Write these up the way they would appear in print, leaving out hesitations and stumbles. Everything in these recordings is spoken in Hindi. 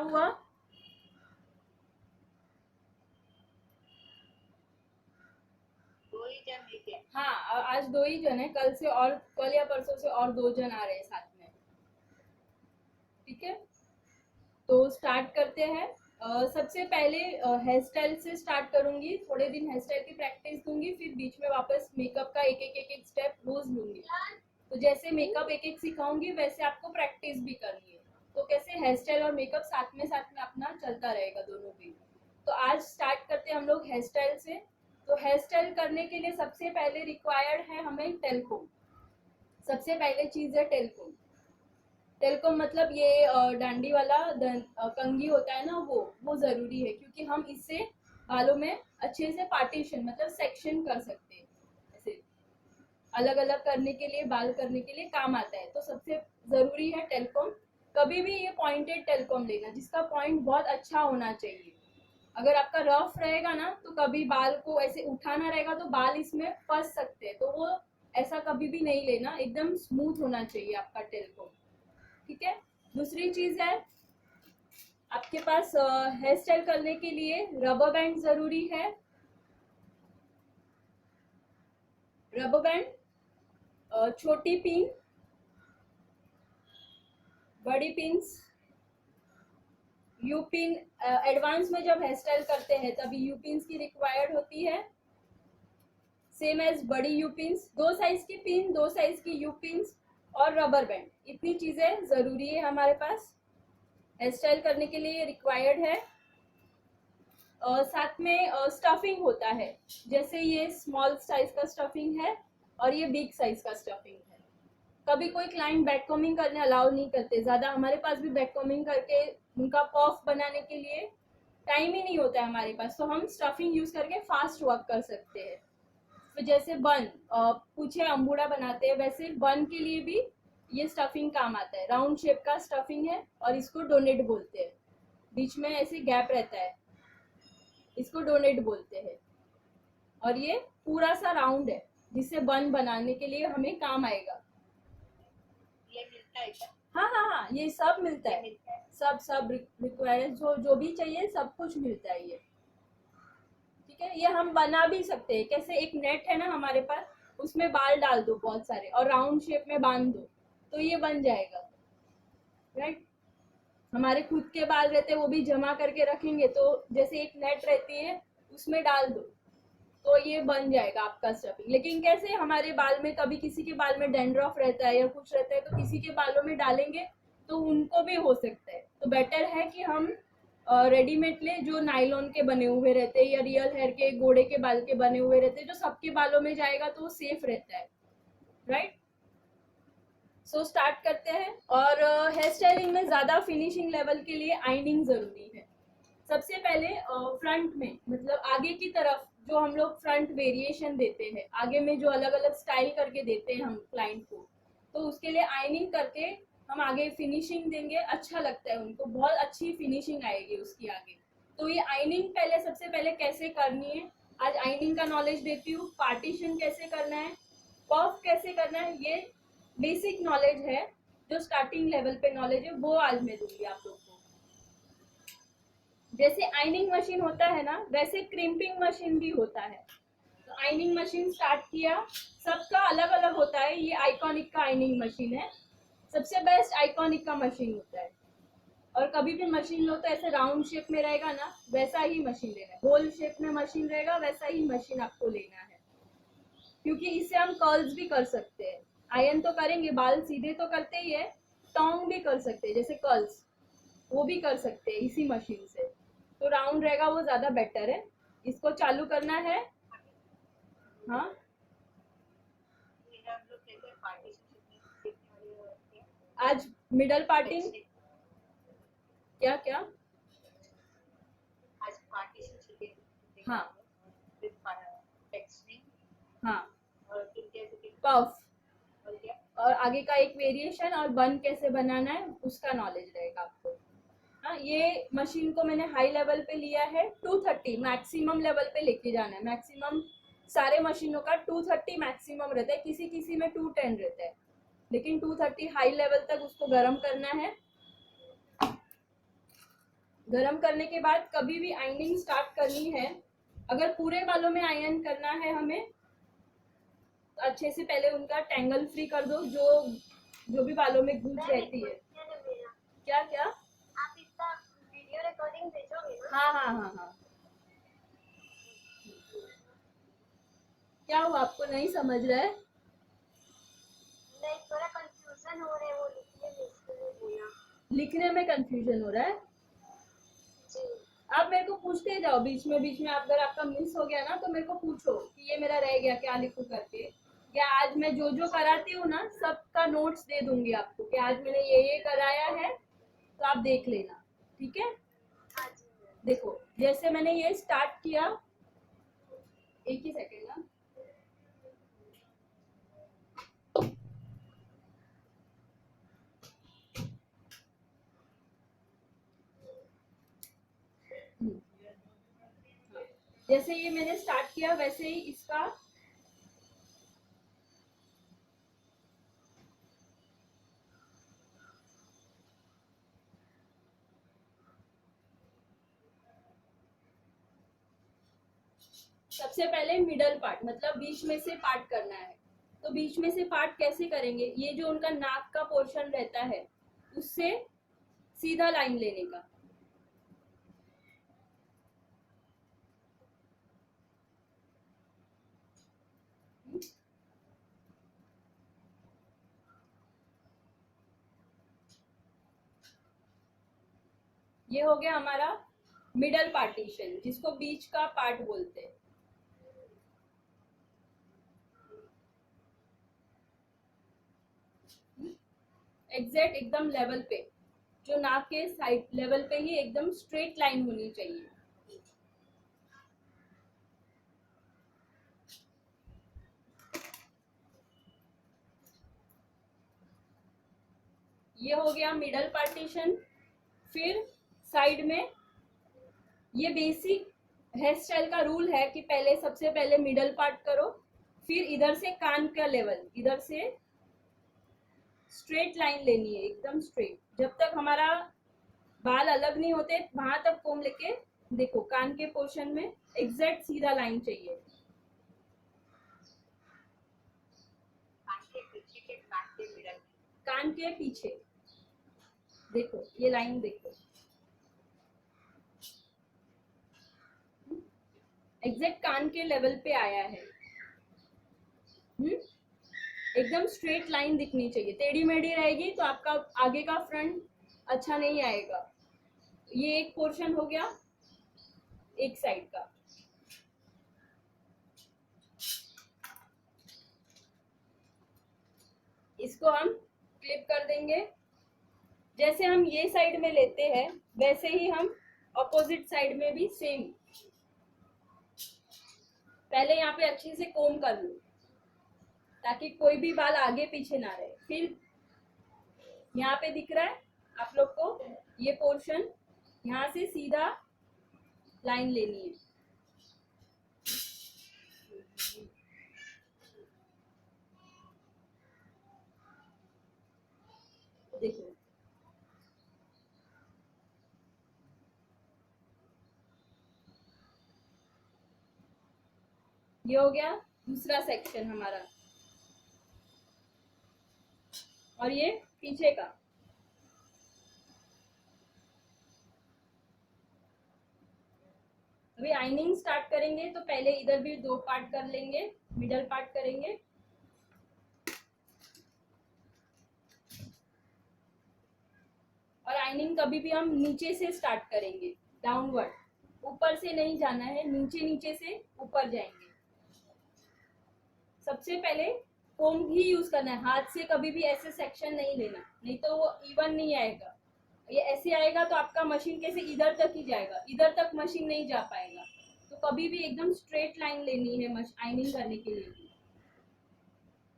हुआ? हाँ, आज 2 ही जन है, कल से और कल या परसों से और 2 जन आ रहे हैं साथ में। ठीक है, तो स्टार्ट करते हैं। सबसे पहले हेयर स्टाइल से स्टार्ट करूंगी, थोड़े दिन हेयर स्टाइल की प्रैक्टिस दूंगी, फिर बीच में वापस मेकअप का एक एक स्टेप रोज लूंगी। तो जैसे मेकअप एक सिखाऊंगी वैसे आपको प्रैक्टिस भी करनी है, तो कैसे हेयर स्टाइल और मेकअप साथ में अपना चलता रहेगा दोनों भी। तो आज स्टार्ट करते हैं हम लोग हेयर स्टाइल से। तो हेयर स्टाइल करने के लिए सबसे पहले रिक्वायर्ड है हमें टेलकोम। सबसे पहले चीज है टेलकोम। टेलकोम मतलब ये डांडी वाला कंघी होता है ना, वो जरूरी है, क्योंकि हम इससे बालों में अच्छे से पार्टीशन मतलब सेक्शन कर सकते हैं। ऐसे अलग अलग करने के लिए, बाल करने के लिए काम आता है। तो सबसे जरूरी है टेलकोम। कभी भी ये पॉइंटेड टेलकोम लेना, जिसका पॉइंट बहुत अच्छा होना चाहिए। अगर आपका रफ रहेगा ना, तो कभी बाल को ऐसे उठाना रहेगा तो बाल इसमें फंस सकते हैं, तो वो ऐसा कभी भी नहीं लेना, एकदम स्मूथ होना चाहिए आपका टेलकोम। ठीक है, दूसरी चीज है आपके पास हेयर स्टाइल करने के लिए रबर बैंड जरूरी है। रबर बैंड, छोटी पिन, बड़ी पिन्स, यू पिन। एडवांस में जब हेयर स्टाइल करते हैं तभी यू पिन्स की रिक्वायर्ड होती है, सेम एज बड़ी यू पिन्स। 2 साइज की पिन, 2 साइज की यू पिन्स और रबर बैंड, इतनी चीजें जरूरी है हमारे पास हेयर स्टाइल करने के लिए, रिक्वायर्ड है। साथ में स्टफिंग होता है, जैसे ये स्मॉल साइज का स्टफिंग है और ये बिग साइज का स्टफिंग है। कभी कोई क्लाइंट बैक कॉमिंग करने अलाउ नहीं करते ज्यादा, हमारे पास भी बैक कॉमिंग करके उनका पफ बनाने के लिए टाइम ही नहीं होता है हमारे पास, तो हम स्टफिंग यूज करके फास्ट वर्क कर सकते हैं। तो जैसे बन पूछे अम्बूड़ा बनाते हैं, वैसे बन के लिए भी ये स्टफिंग काम आता है। राउंड शेप का स्टफिंग है और इसको डोनेट बोलते हैं, बीच में ऐसे गैप रहता है, इसको डोनेट बोलते हैं। और ये पूरा सा राउंड है, जिससे बन बनाने के लिए हमें काम आएगा। ये मिलता है क्या? हाँ हाँ हाँ, ये सब मिलता है, सब सब रिक्वायर्ड जो भी चाहिए सब कुछ मिलता है ये। ठीक है, ये हम बना भी सकते हैं, कैसे एक नेट है ना हमारे पास, उसमें बाल डाल दो बहुत सारे और राउंड शेप में बांध दो, तो ये बन जाएगा। राइट, हमारे खुद के बाल रहते हैं वो भी जमा करके रखेंगे, तो जैसे एक नेट रहती है उसमें डाल दो, तो ये बन जाएगा आपका स्टफिंग। लेकिन कैसे हमारे बाल में, कभी किसी के बाल में डेंड्रफ रहता है या कुछ रहता है, तो किसी के बालों में डालेंगे तो उनको भी हो सकता है। तो बेटर है कि हम रेडीमेड ले, जो नायलॉन के बने हुए रहते हैं या रियल हेयर के घोड़े के बाल के बने हुए रहते हैं, जो सबके बालों में जाएगा तो वो सेफ रहता है। राइट, सो स्टार्ट करते हैं। और हेयर स्टाइलिंग में ज्यादा फिनिशिंग लेवल के लिए आइनिंग जरूरी है। सबसे पहले फ्रंट में मतलब आगे की तरफ जो हम लोग फ्रंट वेरिएशन देते हैं, आगे में जो अलग अलग स्टाइल करके देते हैं हम क्लाइंट को, तो उसके लिए आइनिंग करके हम आगे फिनिशिंग देंगे, अच्छा लगता है उनको, बहुत अच्छी फिनिशिंग आएगी उसकी आगे। तो ये आइनिंग पहले सबसे पहले कैसे करनी है, आज आइनिंग का नॉलेज देती हूँ। पार्टीशन कैसे करना है, पफ कैसे करना है, ये बेसिक नॉलेज है, जो स्टार्टिंग लेवल पे नॉलेज है वो आज मैं दूंगी आप लोग को। जैसे आइनिंग मशीन होता है ना, वैसे क्रिम्पिंग मशीन भी होता है। तो आइनिंग मशीन स्टार्ट किया, सबका अलग अलग होता है। ये आइकॉनिक का आइनिंग मशीन है, सबसे बेस्ट आइकॉनिक का मशीन होता है। और कभी भी मशीन लो तो ऐसे राउंड शेप में रहेगा ना, वैसा ही मशीन लेना है। गोल शेप में मशीन रहेगा, वैसा ही मशीन आपको लेना है, क्योंकि इससे हम कर्ल्स भी कर सकते हैं। आयरन तो करेंगे, बाल सीधे तो करते ही है, टॉन्ग भी कर सकते हैं, जैसे कर्ल्स वो भी कर सकते हैं इसी मशीन से। तो राउंड रहेगा वो ज्यादा बेटर है। इसको चालू करना है। हाँ, आज मिडल पार्टिंग क्या क्या, आज पार्टिशन, हाँ हाँ, पफ और आगे का एक वेरिएशन और बन कैसे बनाना है उसका नॉलेज रहेगा आपको। हाँ, ये मशीन को मैंने हाई लेवल पे लिया है, 230 मैक्सिमम लेवल पे लेके जाना है। मैक्सिमम सारे मशीनों का 230 मैक्सिमम रहता है, किसी किसी में 210 रहता है, लेकिन 230 हाई लेवल तक उसको गर्म करना है। गरम करने के बाद कभी भी आयनिंग स्टार्ट करनी है, अगर पूरे बालों में आयन करना है हमें, तो अच्छे से पहले उनका टैंगल फ्री कर दो, जो भी बालों में गूंज रहती है। क्या क्या? आप इसका वीडियो रिकॉर्डिंग भेजोगे ना? हाँ हाँ हाँ हाँ। क्या हुआ, आपको नहीं समझ रहा है? नहीं, थोड़ा कंफ्यूजन हो रहा है, वो लिखने में, इसलिए बोला। लिखने में कंफ्यूजन हो रहा है? जी। आप मेरे को पूछते जाओ बीच में अगर आपका मिस हो गया ना तो मेरे को पूछो कि ये मेरा रह गया, क्या लिखूं करके। क्या आज मैं जो जो कराती हूँ ना सबका नोट्स दे दूंगी आपको कि आज मैंने ये कराया है, तो आप देख लेना, ठीक है? हाँ जी मैम। देखो जैसे मैंने ये स्टार्ट किया, एक ही सेकेंड ना। जैसे ये मैंने स्टार्ट किया वैसे ही इसका सबसे पहले मिडल पार्ट मतलब बीच में से पार्ट करना है। तो बीच में से पार्ट कैसे करेंगे? ये जो उनका नाक का पोर्शन रहता है उससे सीधा लाइन लेने का। ये हो गया हमारा मिडल पार्टीशन, जिसको बीच का पार्ट बोलते हैं। एग्जैक्ट एकदम लेवल पे, जो नाक के साइड लेवल पे ही एकदम स्ट्रेट लाइन होनी चाहिए। ये हो गया मिडल पार्टीशन। फिर साइड में ये बेसिक हेयर स्टाइल का रूल है कि पहले सबसे पहले मिडल पार्ट करो, फिर इधर से कान का लेवल, इधर से स्ट्रेट लाइन लेनी है एकदम स्ट्रेट, जब तक हमारा बाल अलग नहीं होते वहां तक कोम लेके देखो, कान के पोर्शन में एग्जैक्ट सीधा लाइन चाहिए। कान के पीछे देखो, ये लाइन देखो, एग्जैक्ट कान के लेवल पे आया है। एकदम स्ट्रेट लाइन दिखनी चाहिए, टेढ़ी मेढ़ी रहेगी तो आपका आगे का फ्रंट अच्छा नहीं आएगा। ये एक पोर्शन हो गया एक साइड का। इसको हम क्लिप कर देंगे। जैसे हम ये साइड में लेते हैं वैसे ही हम अपोजिट साइड में भी सेम, पहले यहाँ पे अच्छे से कोम कर लो ताकि कोई भी बाल आगे पीछे ना रहे। फिर यहाँ पे दिख रहा है आप लोग को, ये पोर्शन यहाँ से सीधा लाइन लेनी है। देखो ये हो गया दूसरा सेक्शन हमारा, और ये पीछे का। अभी आइनिंग स्टार्ट करेंगे तो पहले इधर भी 2 पार्ट कर लेंगे, मिडल पार्ट करेंगे। और आइनिंग कभी भी हम नीचे से स्टार्ट करेंगे, डाउनवर्ड, ऊपर से नहीं जाना है, नीचे नीचे से ऊपर जाएंगे। सबसे पहले कोम ही यूज करना है, हाथ से कभी भी ऐसे सेक्शन नहीं लेना, नहीं तो वो इवन नहीं आएगा। ये ऐसे आएगा तो आपका मशीन कैसे इधर तक ही जाएगा, इधर तक मशीन नहीं जा पाएगा। तो कभी भी एकदम स्ट्रेट लाइन लेनी है आइनिंग करने के लिए,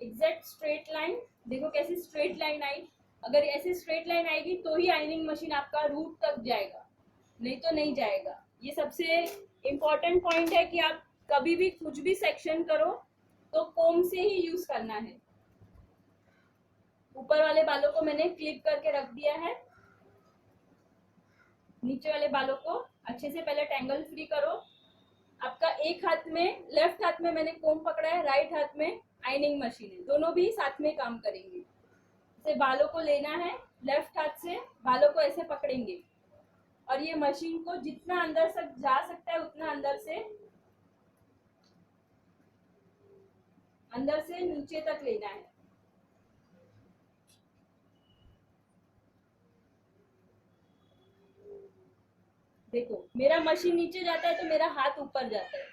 एग्जैक्ट स्ट्रेट लाइन। देखो कैसी स्ट्रेट लाइन आई, अगर ऐसे स्ट्रेट लाइन आएगी तो ही आइनिंग मशीन आपका रूट तक जाएगा, नहीं तो नहीं जाएगा। ये सबसे इम्पोर्टेंट पॉइंट है कि आप कभी भी कुछ भी सेक्शन करो तो कोम से ही यूज करना है। ऊपर वाले बालों को मैंने क्लिप करके रख दिया है। नीचे वाले बालों को अच्छे से पहले टैंगल फ्री करो। आपका एक हाथ में, लेफ्ट हाथ में मैंने कोम पकड़ा है, राइट हाथ में आयनिंग मशीन है, दोनों भी साथ में काम करेंगे। जैसे बालों को लेना है, लेफ्ट हाथ से बालों को ऐसे पकड़ेंगे और ये मशीन को जितना अंदर तक जा सकता है उतना अंदर से नीचे तक लेना है। देखो मेरा मशीन नीचे जाता है तो मेरा हाथ ऊपर जाता है,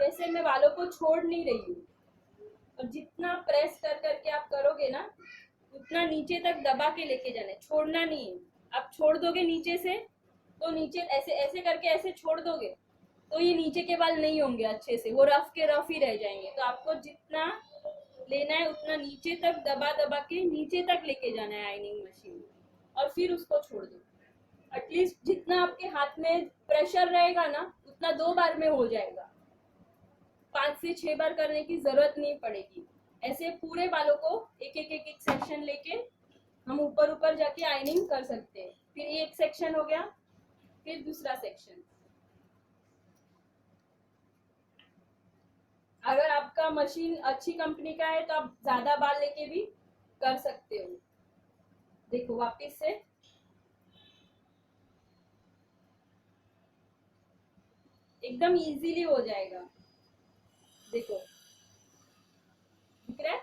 वैसे मैं बालों को छोड़ नहीं रही हूँ। और जितना प्रेस कर करके आप करोगे ना उतना नीचे तक दबा के लेके जाना है, छोड़ना नहीं है। आप छोड़ दोगे नीचे से तो नीचे ऐसे ऐसे करके ऐसे छोड़ दोगे तो ये नीचे के बाल नहीं होंगे अच्छे से, वो रफ के रफ ही रह जाएंगे। तो आपको जितना लेना है उतना नीचे तक दबा दबा के नीचे तक लेके जाना है आयनिंग मशीन में, और फिर उसको छोड़ दो। एटलीस्ट जितना आपके हाथ में प्रेशर रहेगा ना उतना 2 बार में हो जाएगा, 5 से 6 बार करने की जरूरत नहीं पड़ेगी। ऐसे पूरे बालों को एक सेक्शन लेके हम ऊपर ऊपर जाके आयनिंग कर सकते हैं। फिर ये एक सेक्शन हो गया, फिर दूसरा सेक्शन। अगर आपका मशीन अच्छी कंपनी का है तो आप ज्यादा बाल लेके भी कर सकते हो। देखो वापस से एकदम इजीली हो जाएगा। देखो दिख रहा है?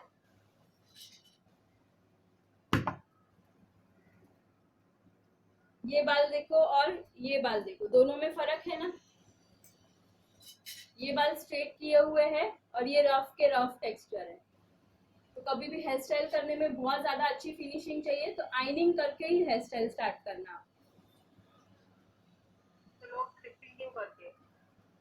ये बाल देखो और ये बाल देखो, दोनों में फर्क है ना। ये बाल स्ट्रेट किए हुए हैं और ये रफ के रफ टेक्सचर है। तो कभी भी हेयर स्टाइल करने में बहुत ज्यादा अच्छी फिनिशिंग चाहिए तो आइनिंग करके ही हेयर स्टाइल स्टार्ट करना।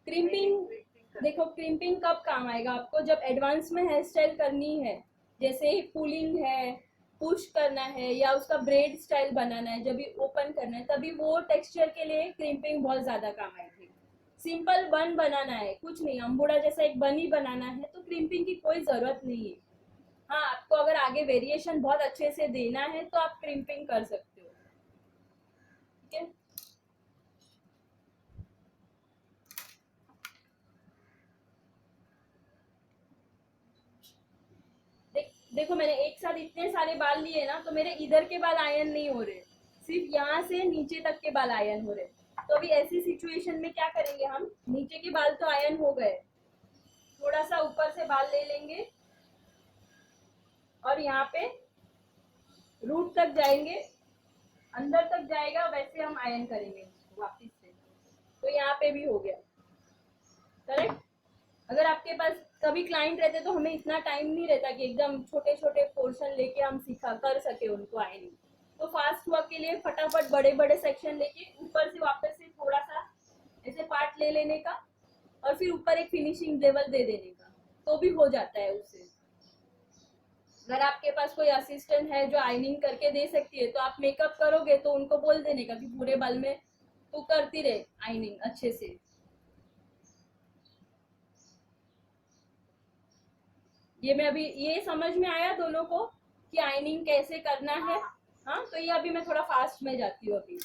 क्रिम्पिंग, देखो क्रिम्पिंग कब काम आएगा आपको, जब एडवांस में हेयर स्टाइल करनी है, जैसे पुलिंग है, पुश करना है, या उसका ब्रेड स्टाइल बनाना है, जब भी ओपन करना है, तभी वो टेक्सचर के लिए क्रिम्पिंग बहुत ज्यादा काम आएगी। सिंपल बन बनाना है, कुछ नहीं, अम्बुड़ा जैसा एक बन ही बनाना है, तो क्रिम्पिंग की कोई जरूरत नहीं है। हाँ, आपको अगर आगे वेरिएशन बहुत अच्छे से देना है तो आप क्रिम्पिंग कर सकते हो। ठीक है, देखो मैंने एक साथ इतने सारे बाल लिए ना, तो मेरे इधर के बाल आयन नहीं हो रहे, सिर्फ यहाँ से नीचे तक के बाल आयन हो रहे। तो अभी ऐसी सिचुएशन में क्या करेंगे, हम नीचे के बाल तो आयन हो गए, थोड़ा सा ऊपर से बाल ले लेंगे और यहाँ पे रूट तक जाएंगे, अंदर तक जाएगा, वैसे हम आयन करेंगे वापिस से। तो यहाँ पे भी हो गया करेक्ट। अगर आपके पास कभी क्लाइंट रहते तो हमें इतना टाइम नहीं रहता कि एकदम छोटे छोटे पोर्शन लेके हम सीखा कर सके उनको आयनिंग। तो फास्ट वर्क के लिए फटाफट बड़े बड़े सेक्शन लेके ऊपर से वापस से थोड़ा सा ऐसे पार्ट ले लेने का और फिर ऊपर एक फिनिशिंग लेवल दे देने का, तो भी हो जाता है उससे। अगर आपके पास कोई असिस्टेंट है जो आयनिंग करके दे सकती है तो आप मेकअप करोगे तो उनको बोल देने का कि पूरे बाल में तू करती रहे आयनिंग अच्छे से। ये मैं अभी ये समझ में आया दोनों को कि आयनिंग कैसे करना है। हाँ, तो ये अभी मैं थोड़ा फास्ट में जाती हूँ, अभी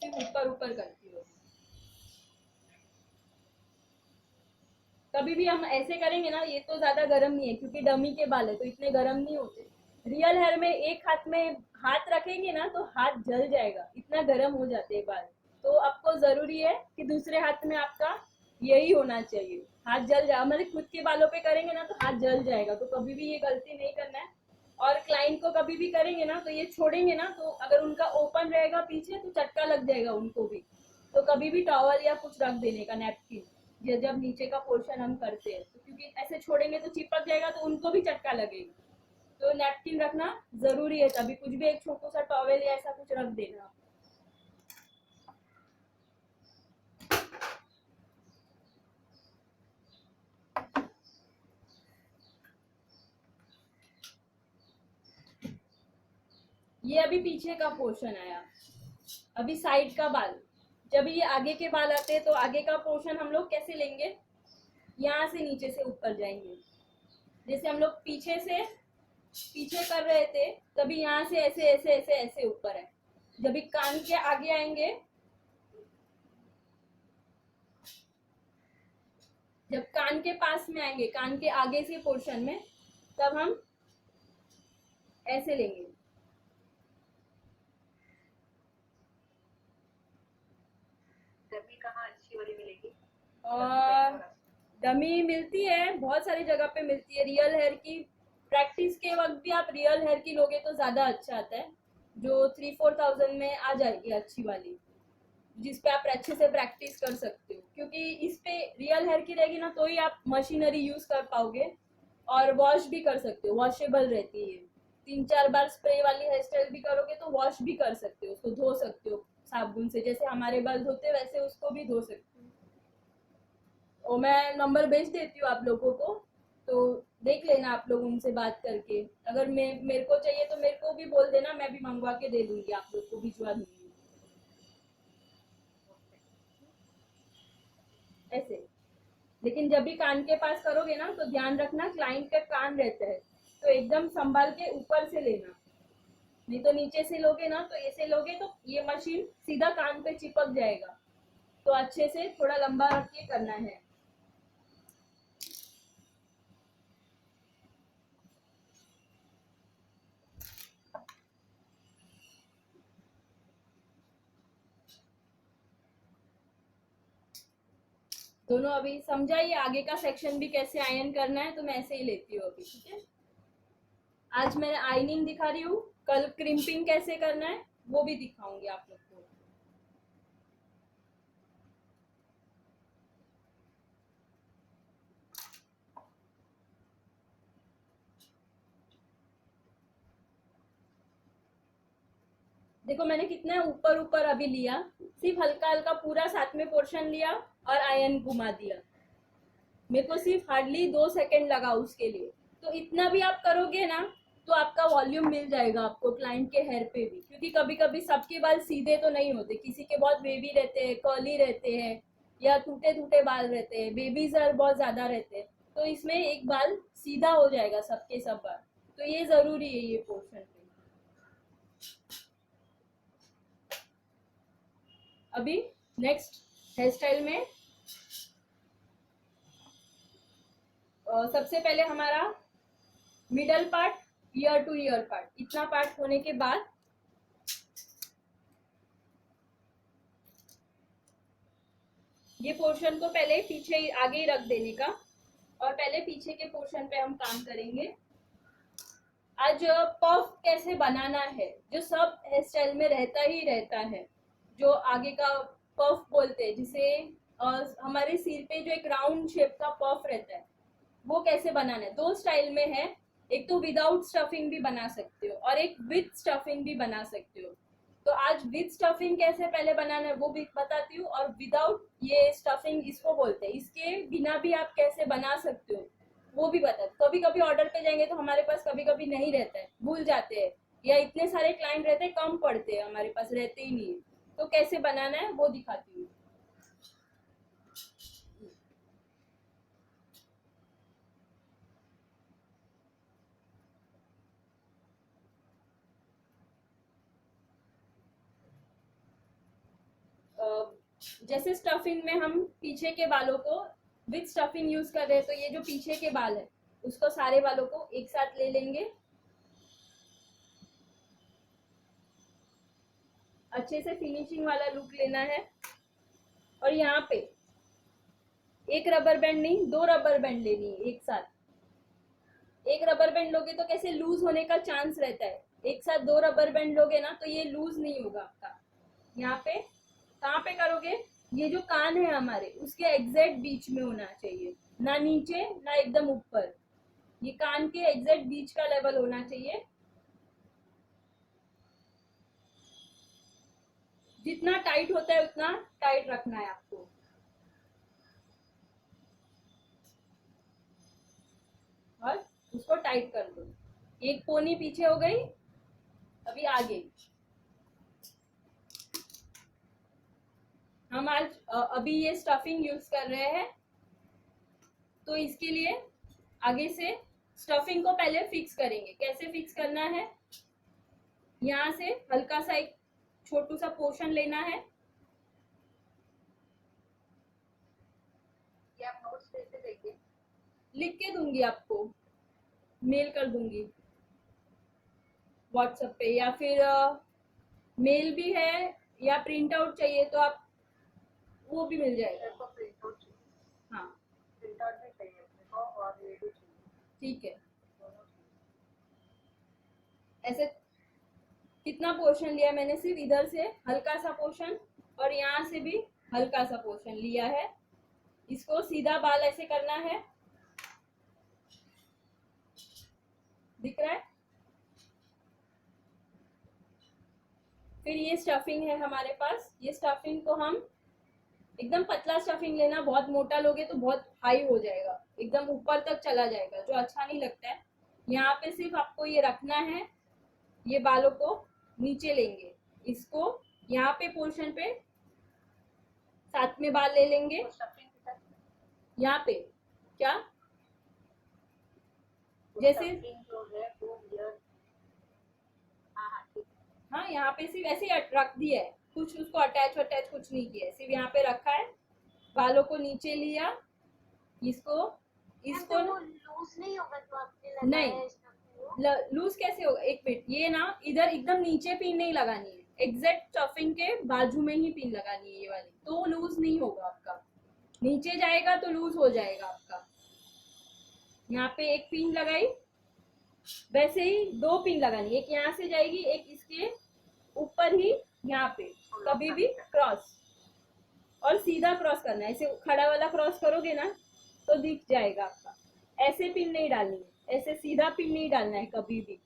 सिर्फ ऊपर ऊपर करती हूँ। कभी भी हम ऐसे करेंगे ना, ये तो ज्यादा गर्म नहीं है क्योंकि डमी के बाल है तो इतने गर्म नहीं होते। रियल हेयर में एक हाथ में हाथ रखेंगे ना तो हाथ जल जाएगा, इतना गर्म हो जाते हैं बाल। तो आपको जरूरी है कि दूसरे हाथ में आपका यही होना चाहिए, हाथ जल जाए। हमारे खुद के बालों पे करेंगे ना तो हाथ जल जाएगा, तो कभी भी ये गलती नहीं करना है। और क्लाइंट को कभी भी करेंगे ना तो ये छोड़ेंगे ना, तो अगर उनका ओपन रहेगा पीछे तो चटका लग जाएगा उनको भी। तो कभी भी टॉवल या कुछ रख देने का, नैपकिन, जब नीचे का पोर्शन हम करते हैं तो, क्योंकि ऐसे छोड़ेंगे तो चिपक जाएगा तो उनको भी चटका लगेगा। तो नैपकिन रखना जरूरी है, तभी कुछ भी एक छोटा सा टॉवेल या ऐसा कुछ रख देना। ये अभी पीछे का पोर्शन आया, अभी साइड का बाल। जब ये आगे के बाल आते हैं तो आगे का पोर्शन हम लोग कैसे लेंगे, यहाँ से नीचे से ऊपर जाएंगे। जैसे हम लोग पीछे कर रहे थे तभी यहाँ से ऐसे ऐसे ऐसे ऐसे ऊपर है, जब भी कान के आगे आएंगे, जब कान के पास में आएंगे, कान के आगे से पोर्शन में, तब हम ऐसे लेंगे। डमी कहाँ अच्छी वाली मिलेगी? और डमी मिलती है बहुत सारी जगह पे मिलती है। रियल हेयर की प्रैक्टिस के वक्त भी आप रियल हेयर की लोगे तो ज़्यादा अच्छा आता है, जो 3-4 thousand में आ जाएगी अच्छी वाली, जिस पे आप अच्छे से प्रैक्टिस कर सकते हो। क्योंकि इस पे रियल हेयर की रहेगी ना, तो ही आप मशीनरी यूज़ कर पाओगे और वॉश भी कर सकते हो, वॉशेबल रहती है। 3-4 बार स्प्रे वाली हेयर स्टाइल भी करोगे तो वॉश भी कर सकते हो, उसको धो सकते हो साबुन से, जैसे हमारे बाल धोते वैसे उसको भी धो सकते हो। और मैं नंबर भेज देती हूँ आप लोगों को, तो देख लेना आप लोग उनसे बात करके। अगर मेरे को चाहिए तो मेरे को भी बोल देना, मैं भी मंगवा के दे दूंगी, आप लोग को भिजवा दूंगी ऐसे। लेकिन जब भी कान के पास करोगे ना तो ध्यान रखना, क्लाइंट का कान रहता है तो एकदम संभाल के ऊपर से लेना, नहीं तो नीचे से लोगे ना, तो ऐसे लोगे तो ये मशीन सीधा कान पे चिपक जाएगा। तो अच्छे से थोड़ा लंबा रख के करना है। दोनों अभी समझाइए, आगे का सेक्शन भी कैसे आयन करना है, तो मैं ऐसे ही लेती हूँ अभी, ठीक है। आज मैं आयनिंग दिखा रही हूँ, कल क्रिम्पिंग कैसे करना है वो भी दिखाऊंगी आप लोग को। देखो मैंने कितना ऊपर ऊपर अभी लिया, सिर्फ हल्का हल्का पूरा साथ में पोर्शन लिया और आयन घुमा दिया। मेरे को सिर्फ हार्डली 2 सेकंड लगा उसके लिए। तो इतना भी आप करोगे ना तो आपका वॉल्यूम मिल जाएगा आपको क्लाइंट के हेयर पे भी, क्योंकि कभी कभी सबके बाल सीधे तो नहीं होते, किसी के बहुत वेवी रहते हैं, कर्ली रहते हैं, या टूटे टूटे बाल रहते हैं, बेबीज हेयर बहुत ज्यादा रहते हैं। तो इसमें एक बाल सीधा हो जाएगा सबके सब बाल, तो ये जरूरी है ये पोर्शन पे। अभी नेक्स्ट हेयर स्टाइल में सबसे पहले हमारा middle part, year two year part, इतना पार्ट होने के बाद ये पोर्शन को पहले पीछे आगे ही रख देने का, और पहले पीछे के पोर्शन पे हम काम करेंगे। आज पफ कैसे बनाना है, जो सब हेयर स्टाइल में रहता ही रहता है, जो आगे का पफ बोलते हैं, जिसे हमारे सिर पे जो एक राउंड शेप का पफ रहता है, वो कैसे बनाना है। 2 स्टाइल में है, एक तो विदाउट स्टफिंग भी बना सकते हो और एक विद स्टफिंग भी बना सकते हो। तो आज विद स्टफिंग कैसे पहले बनाना है वो भी बताती हूँ, और विदाउट ये स्टफिंग इसको बोलते हैं, इसके बिना भी आप कैसे बना सकते हो वो भी बता। कभी कभी ऑर्डर पे जाएंगे तो हमारे पास कभी कभी नहीं रहता है, भूल जाते हैं, या इतने सारे क्लाइंट रहते हैं, कम पड़ते हैं, हमारे पास रहते ही नहीं है, तो कैसे बनाना है वो दिखाती हूँ। जैसे स्टफिंग में हम पीछे के बालों को विद स्टफिंग यूज कर रहे हैं, तो ये जो पीछे के बाल है उसको सारे बालों को एक साथ ले लेंगे, अच्छे से फिनिशिंग वाला लुक लेना है। और यहाँ पे एक रबर बैंड नहीं, 2 रबर बैंड लेनी है एक साथ। एक रबर बैंड लोगे तो कैसे लूज होने का चांस रहता है, एक साथ 2 रबर बैंड लोगे ना तो ये लूज नहीं होगा आपका। यहाँ पे कहाँ पे करोगे, ये जो कान है हमारे उसके एग्जैक्ट बीच में होना चाहिए, ना नीचे ना एकदम ऊपर, ये कान के एग्जैक्ट बीच का लेवल होना चाहिए। जितना टाइट होता है उतना टाइट रखना है आपको। और उसको टाइट कर दो, एक पोनी पीछे हो गई। अभी आगे हम आज अभी ये स्टफिंग यूज कर रहे हैं, तो इसके लिए आगे से स्टफिंग को पहले फिक्स करेंगे। कैसे फिक्स करना है, यहाँ से हल्का सा एक छोटू सा पोर्शन लेना है। ये आप नोट्स कैसे देंगे? लिख के दूंगी आपको, मेल कर दूंगी व्हाट्सएप पे, या फिर मेल भी है, या प्रिंट आउट चाहिए तो आप वो भी मिल जाएगा। मेरे को प्रिंट आउट चाहिए, हाँ प्रिंट आउट भी चाहिए मेरे को और ये भी चाहिए, ठीक है। दोनों चाहिए। ऐसे कितना पोर्शन लिया मैंने, सिर्फ इधर से हल्का सा पोर्शन और यहाँ से भी हल्का सा पोर्शन लिया है। इसको सीधा बाल ऐसे करना है, दिख रहा है। फिर ये स्टफिंग है हमारे पास। ये स्टफिंग को हम एकदम पतला स्टफिंग लेना, बहुत मोटा लोगे तो बहुत हाई हो जाएगा, एकदम ऊपर तक चला जाएगा, जो अच्छा नहीं लगता है। यहाँ पे सिर्फ आपको ये रखना है, ये बालों को नीचे लेंगे, इसको यहाँ पे पोर्शन पे साथ में बाल ले लेंगे। तो स्टफिंग के साथ यहाँ पे क्या, वो जैसे स्टफिंग जो है वो ईयर, हाँ हाँ ठीक है। हाँ यहाँ पे सिर्फ ऐसे ही रख दिया है, कुछ उसको अटैच कुछ नहीं किया है, सिर्फ यहाँ पे रखा है, बालों को नीचे लिया, इसको तो वो लूज नहीं होगा तो आपने लगाया नहीं। है stuffing वो? लूज कैसे होगा, एक मिनट, ये ना इधर एकदम नीचे पिन नहीं लगानी है, एग्जैक्ट स्टफिंग के बाजू में ही पिन लगानी है ये वाली, तो लूज नहीं होगा आपका। नीचे जाएगा तो लूज हो जाएगा आपका। यहाँ पे एक पिन लगाई, वैसे ही 2 पिन लगानी, एक यहाँ से जाएगी, एक इसके ऊपर ही यहाँ पे, कभी भी क्रॉस, और सीधा क्रॉस करना है। ऐसे खड़ा वाला क्रॉस करोगे ना तो दिख जाएगा आपका। ऐसे पिन नहीं डालनी है, ऐसे सीधा पिन नहीं डालना है कभी भी,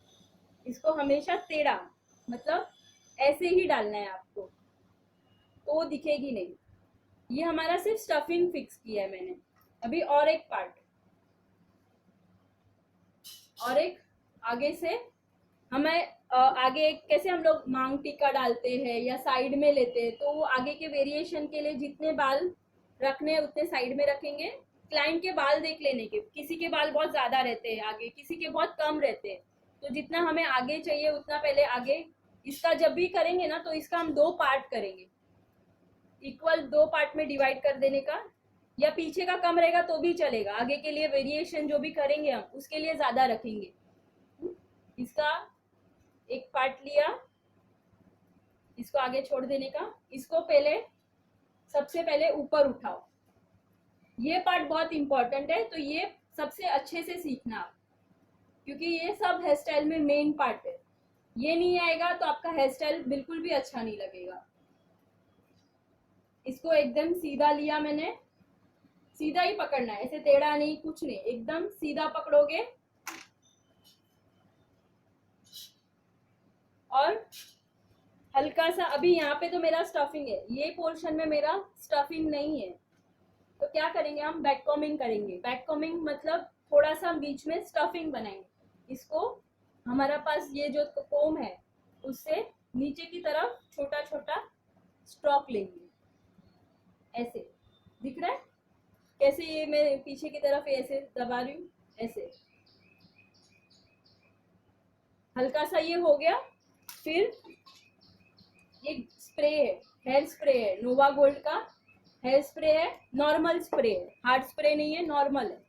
इसको हमेशा टेढ़ा, मतलब ऐसे ही डालना है आपको, तो वो दिखेगी नहीं। ये हमारा सिर्फ स्टफिंग फिक्स किया है मैंने। अभी और एक पार्ट, और एक आगे से हमें आगे एक, कैसे हम लोग मांग टीका डालते हैं या साइड में लेते हैं, तो वो आगे के वेरिएशन के लिए जितने बाल रखने हैं उतने साइड में रखेंगे। क्लाइंट के बाल देख लेने के, किसी के बाल बहुत ज्यादा रहते हैं आगे, किसी के बहुत कम रहते हैं, तो जितना हमें आगे चाहिए उतना पहले आगे। इसका जब भी करेंगे ना तो इसका हम 2 पार्ट करेंगे, इक्वल 2 पार्ट में डिवाइड कर देने का, या पीछे का कम रहेगा तो भी चलेगा, आगे के लिए वेरिएशन जो भी करेंगे हम उसके लिए ज्यादा रखेंगे। इसका एक पार्ट लिया, इसको आगे छोड़ देने का, इसको पहले सबसे पहले ऊपर उठाओ। ये पार्ट बहुत इंपॉर्टेंट है, तो ये सबसे अच्छे से सीखना आप, क्योंकि ये सब हेयर स्टाइल में मेन पार्ट है। ये नहीं आएगा तो आपका हेयर स्टाइल बिल्कुल भी अच्छा नहीं लगेगा। इसको एकदम सीधा लिया मैंने, सीधा ही पकड़ना है, ऐसे टेढ़ा नहीं, कुछ नहीं, एकदम सीधा पकड़ोगे। और हल्का सा, अभी यहाँ पे तो मेरा स्टफिंग है, ये पोर्शन में मेरा स्टफिंग नहीं है, तो क्या करेंगे हम, बैक कॉमिंग करेंगे। बैक कॉमिंग मतलब थोड़ा सा बीच में स्टफिंग बनाएंगे। इसको हमारा पास ये जो कोम है उससे नीचे की तरफ छोटा छोटा स्ट्रोक लेंगे, ऐसे दिख रहा है कैसे, ये मैं पीछे की तरफ ऐसे दबा रही हूँ, ऐसे हल्का सा ये हो गया। फिर ये स्प्रे है, हेयर स्प्रे है, नोवा गोल्ड का हेयर स्प्रे है, नॉर्मल स्प्रे है, हार्ड स्प्रे नहीं है, नॉर्मल है।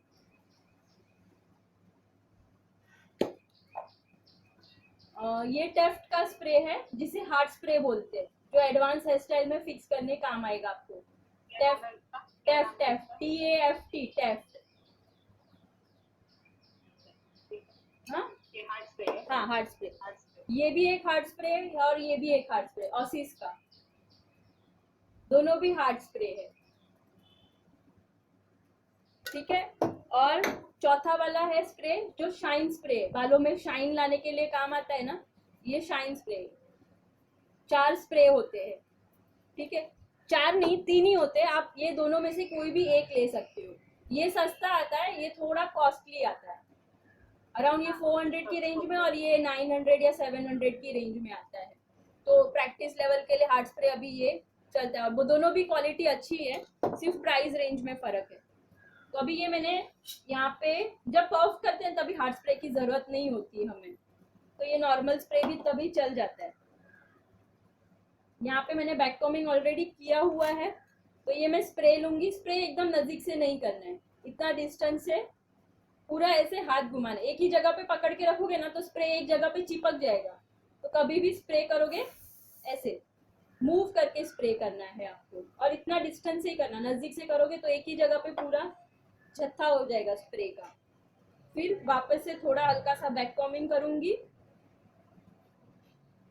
ये टेफ्ट का स्प्रे है जिसे हार्ड स्प्रे बोलते हैं, जो एडवांस हेयर स्टाइल में फिक्स करने काम आएगा आपको। Taft Taft TAFT Taft. हाँ ये हार्ड स्प्रे है, हाँ हार्ड स्प्रे। Hard spray. ये भी एक हार्ड स्प्रे है और ये भी एक हार्ड स्प्रे, ऑसिस का, दोनों भी हार्ड स्प्रे है, ठीक है। और चौथा वाला है स्प्रे जो शाइन स्प्रे, बालों में शाइन लाने के लिए काम आता है ना, ये शाइन स्प्रे। 4 स्प्रे होते हैं, ठीक है, 4 नहीं 3 ही होते हैं, आप ये दोनों में से कोई भी एक ले सकते हो। ये सस्ता आता है, ये थोड़ा कॉस्टली आता है, अराउंड ये 400 की रेंज में, और ये 900 या 700 की रेंज में आता है। तो प्रैक्टिस लेवल के लिए हार्ड स्प्रे अभी ये चलता है, और वो दोनों भी क्वालिटी अच्छी है, सिर्फ प्राइस रेंज में फर्क है। तो अभी ये मैंने यहाँ पे जब पफ करते हैं तभी हार्ड स्प्रे की जरूरत नहीं होती है हमें, तो ये नॉर्मल स्प्रे भी तभी चल जाता है। यहाँ पे मैंने बैक कॉमिंग ऑलरेडी किया हुआ है, तो ये मैं स्प्रे लूंगी। स्प्रे एकदम नजदीक से नहीं करना है, इतना डिस्टेंस से पूरा ऐसे हाथ घुमाना। एक ही जगह पे पकड़ के रखोगे ना तो स्प्रे एक जगह पे चिपक जाएगा। तो कभी भी स्प्रे करोगे ऐसे मूव करके स्प्रे करना है आपको, और इतना डिस्टेंस से ही करना। नजदीक से करोगे तो एक ही जगह पे पूरा जत्था हो जाएगा स्प्रे का। फिर वापस से थोड़ा हल्का सा बैक कॉमिंग करूंगी,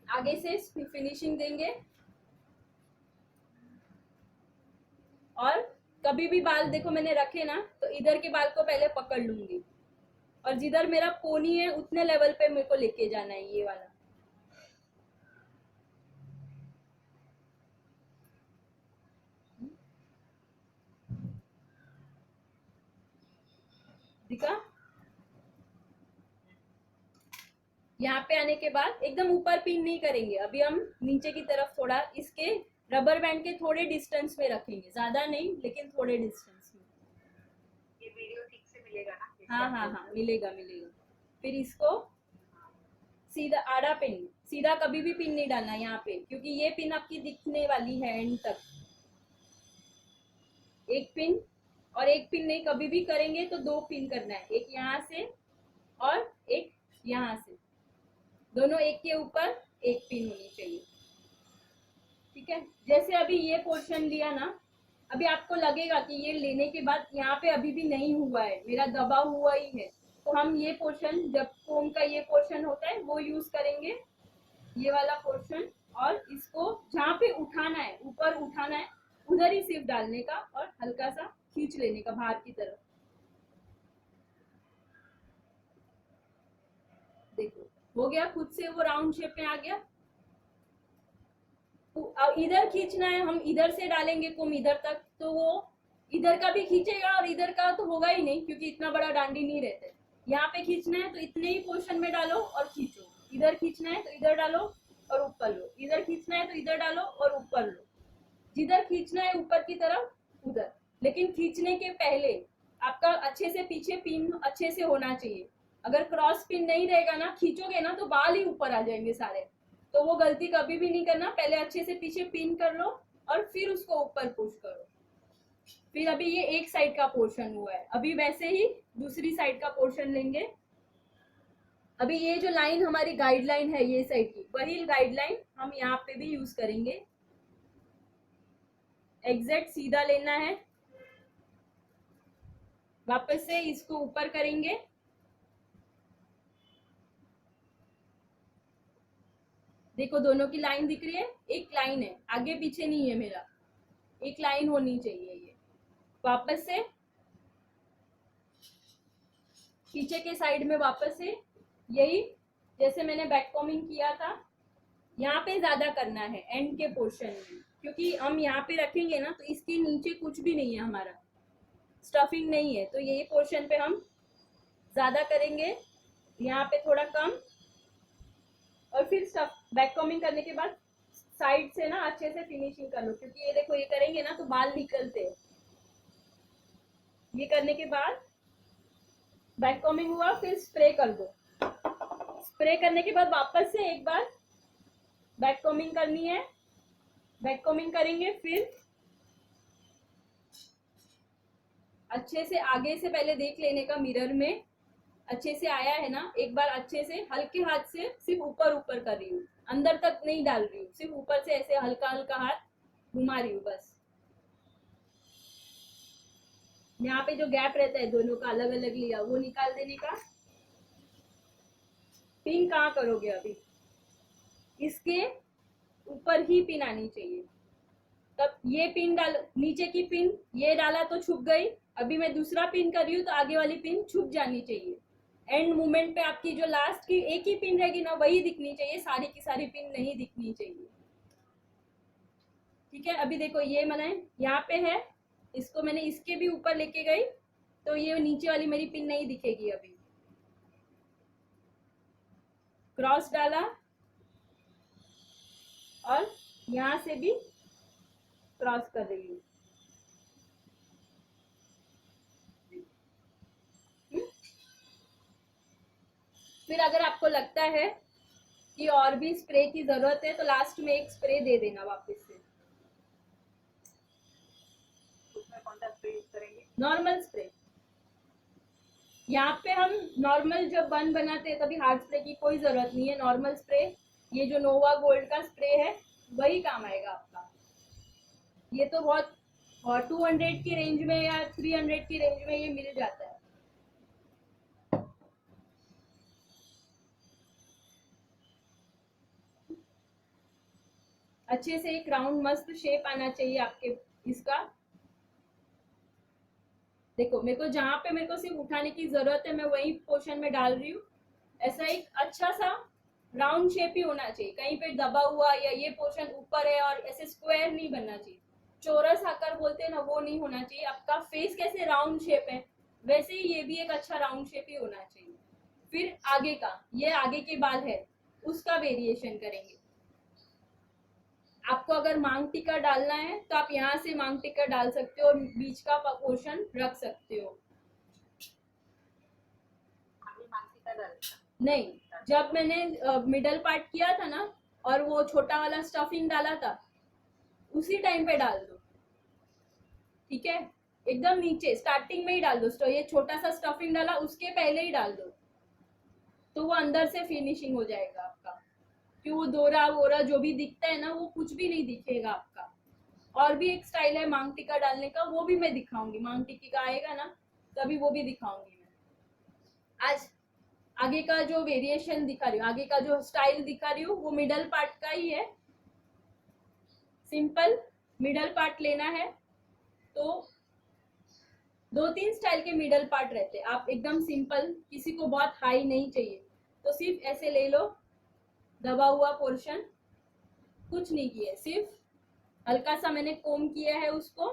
आगे से फिनिशिंग देंगे। और कभी भी बाल देखो मैंने रखे ना तो इधर के बाल को पहले पकड़ लूंगी, और जिधर मेरा पोनी है उतने लेवल पे मेरे को लेके जाना है ये वाला। दिखा? यहाँ पे आने के बाद एकदम ऊपर पिन नहीं करेंगे, अभी हम नीचे की तरफ थोड़ा इसके रबर बैंड के थोड़े डिस्टेंस में रखेंगे, ज्यादा नहीं लेकिन थोड़े डिस्टेंस में। ये वीडियो ठीक से मिलेगा ना? हाँ हाँ हाँ, मिलेगा मिलेगा। फिर इसको सीधा आड़ा पिन, सीधा कभी भी पिन नहीं डालना यहाँ पे, क्योंकि ये पिन आपकी दिखने वाली है एंड तक। एक पिन और एक पिन नहीं, कभी भी करेंगे तो दो पिन करना है, एक यहाँ से और एक यहाँ से, दोनों एक के ऊपर एक पिन होनी चाहिए। ठीक है, जैसे अभी ये पोर्शन लिया ना, अभी आपको लगेगा कि ये लेने के बाद यहाँ पे अभी भी नहीं हुआ है, मेरा दबा हुआ ही है, तो हम ये पोर्शन, जब कोम का ये पोर्शन होता है वो यूज करेंगे, ये वाला पोर्शन। और इसको जहाँ पे उठाना है, ऊपर उठाना है, उधर ही सिर्फ डालने का और हल्का सा खींच लेने का बाहर की तरफ। देखो हो गया, खुद से वो राउंड शेप में आ गया। अब इधर खींचना है, हम इधर से डालेंगे कोम इधर तक, तो वो इधर का भी खींचेगा और इधर का तो होगा ही नहीं, क्योंकि इतना बड़ा डांडी नहीं रहता। यहाँ पे खींचना है तो इतने ही पोर्शन में डालो और खींचो, इधर खींचना है तो इधर डालो और ऊपर लो, इधर खींचना है तो इधर डालो और ऊपर लो, जिधर खींचना है ऊपर की तरफ उधर। लेकिन खींचने के पहले आपका अच्छे से पीछे पिन अच्छे से होना चाहिए। अगर क्रॉस पिन नहीं रहेगा ना, खींचोगे ना तो बाल ही ऊपर आ जाएंगे सारे, तो वो गलती कभी भी नहीं करना। पहले अच्छे से पीछे पिन कर लो और फिर उसको ऊपर पुश करो। फिर अभी ये एक साइड का पोर्शन हुआ है, अभी वैसे ही दूसरी साइड का पोर्शन लेंगे। अभी ये जो लाइन हमारी गाइडलाइन है ये साइड की, वही गाइडलाइन हम यहाँ पे भी यूज करेंगे। एग्जैक्ट सीधा लेना है, वापस से इसको ऊपर करेंगे। देखो दोनों की लाइन दिख रही है, एक लाइन है, आगे पीछे नहीं है मेरा, एक लाइन होनी चाहिए ये। वापस से पीछे के साइड में वापस से यही, जैसे मैंने बैक कॉमिंग किया था, यहाँ पे ज्यादा करना है एंड के पोर्शन में, क्योंकि हम यहाँ पे रखेंगे ना तो इसके नीचे कुछ भी नहीं है, हमारा स्टफिंग नहीं है, तो ये पोर्शन पे हम ज्यादा करेंगे, यहाँ पे थोड़ा कम। और फिर स्टफ बैक कॉमिंग करने के बाद साइड से ना अच्छे से फिनिशिंग कर लो, क्योंकि ये देखो ये करेंगे ना तो बाल निकलते हैं। ये करने के बाद बैक कॉमिंग हुआ, फिर स्प्रे कर दो। स्प्रे करने के बाद वापस से एक बार बैक कॉमिंग करनी है, बैक कॉमिंग करेंगे। फिर अच्छे से आगे से पहले देख लेने का मिरर में, अच्छे से आया है ना, एक बार अच्छे से हल्के हाथ से सिर्फ ऊपर ऊपर कर रही हूँ, अंदर तक नहीं डाल रही हूँ, सिर्फ ऊपर से ऐसे हल्का हल्का हाथ घुमा रही हूँ बस। यहाँ पे जो गैप रहता है दोनों का अलग अलग लिया, वो निकाल देने का। पिन कहाँ करोगे, अभी इसके ऊपर ही पिन आनी चाहिए। तब ये पिन डाल, नीचे की पिन ये डाला तो छुप गई, अभी मैं दूसरा पिन कर रही हूँ तो आगे वाली पिन छुप जानी चाहिए। एंड मूवमेंट पे आपकी जो लास्ट की एक ही पिन रहेगी ना वही दिखनी चाहिए, सारी की सारी पिन नहीं दिखनी चाहिए। ठीक है, अभी देखो ये मैंने यहाँ पे है, इसको मैंने इसके भी ऊपर लेके गई तो ये नीचे वाली मेरी पिन नहीं दिखेगी। अभी क्रॉस डाला और यहाँ से भी क्रॉस कर रही हूँ। फिर अगर आपको लगता है कि और भी स्प्रे की जरूरत है तो लास्ट में एक स्प्रे दे देना वापस से। उसमें कौन सा स्प्रे यूज करेंगे? Normal spray. यहाँ पे हम नॉर्मल जब बन बनाते हैं तभी हार्ड स्प्रे की कोई जरूरत नहीं है। नॉर्मल स्प्रे, ये जो नोवा गोल्ड का स्प्रे है वही काम आएगा आपका। ये तो बहुत 200 की रेंज में या 300 की रेंज में ये मिल जाता है। अच्छे से एक राउंड मस्त शेप आना चाहिए आपके इसका। देखो मेरे को जहाँ पे मेरे को सिर्फ उठाने की जरूरत है मैं वही पोर्शन में डाल रही हूँ। ऐसा एक अच्छा सा राउंड शेप ही होना चाहिए, कहीं पे दबा हुआ या ये पोर्शन ऊपर है और ऐसे स्क्वायर नहीं बनना चाहिए। चौरस आकार बोलते हैं ना, वो नहीं होना चाहिए। आपका फेस कैसे राउंड शेप है वैसे ही ये भी एक अच्छा राउंड शेप ही होना चाहिए। फिर आगे का, ये आगे के बाल है उसका वेरिएशन करेंगे। आपको अगर मांग टिक्का डालना है तो आप यहाँ से मांग टिक्का डाल सकते हो और बीच का पोर्शन रख सकते हो। हमने मानसी का डाला था। नहीं, जब मैंने मिडल पार्ट किया था ना और वो छोटा वाला स्टफिंग डाला था उसी टाइम पे डाल दो, ठीक है। एकदम नीचे स्टार्टिंग में ही डाल दो। ये छोटा सा स्टफिंग डाला उसके पहले ही डाल दो तो वो अंदर से फिनिशिंग हो जाएगा आपका। कि वो दोरा वोरा जो भी दिखता है ना वो कुछ भी नहीं दिखेगा आपका। और भी एक स्टाइल है मांग टिक्का डालने का, वो भी मैं दिखाऊंगी। मांग टिक्की का आएगा ना तभी वो भी दिखाऊंगी मैं। आज आगे का जो वेरिएशन दिखा रही हूँ, आगे का जो स्टाइल दिखा रही हूँ वो मिडल पार्ट का ही है। सिंपल मिडल पार्ट लेना है तो 2-3 स्टाइल के मिडल पार्ट रहते हैं। आप एकदम सिंपल, किसी को बहुत हाई नहीं चाहिए तो सिर्फ ऐसे ले लो, दबा हुआ पोर्शन, कुछ नहीं किया, सिर्फ हल्का सा मैंने कोम किया है उसको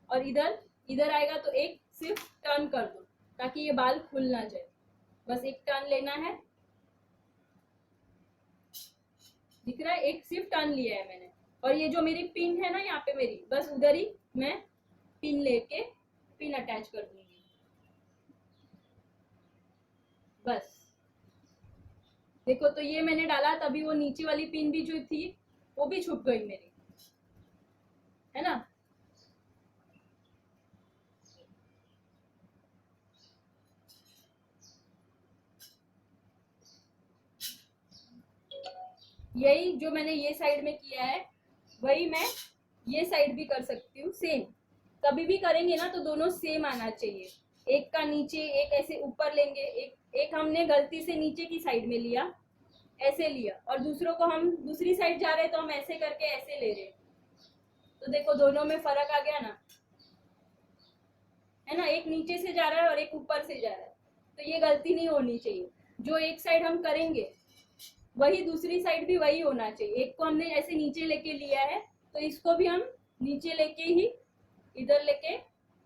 और इधर इधर आएगा तो एक सिर्फ टर्न कर दो ताकि ये बाल खुल ना जाए। बस एक टर्न लेना है, दिख रहा है, एक सिर्फ टर्न लिया है मैंने। और ये जो मेरी पिन है ना यहाँ पे मेरी, बस उधर ही मैं पिन लेके पिन अटैच कर दूंगी। बस देखो तो ये मैंने डाला तभी वो नीचे वाली पिन भी जो थी वो भी छुप गई मेरी, है ना। यही जो मैंने ये साइड में किया है वही मैं ये साइड भी कर सकती हूँ सेम। कभी भी करेंगे ना तो दोनों सेम आना चाहिए। एक का नीचे, एक ऐसे ऊपर लेंगे, एक हमने गलती से नीचे की साइड में लिया, ऐसे लिया, और दूसरों को हम दूसरी साइड जा रहे हैं तो हम ऐसे करके ऐसे ले रहे हैं। तो देखो दोनों में फर्क आ गया ना, है ना। एक नीचे से जा रहा है और एक ऊपर से जा रहा है, तो ये गलती नहीं होनी चाहिए। जो एक साइड हम करेंगे वही दूसरी साइड भी वही होना चाहिए। एक को हमने ऐसे नीचे लेके लिया है तो इसको भी हम नीचे लेके ही इधर लेके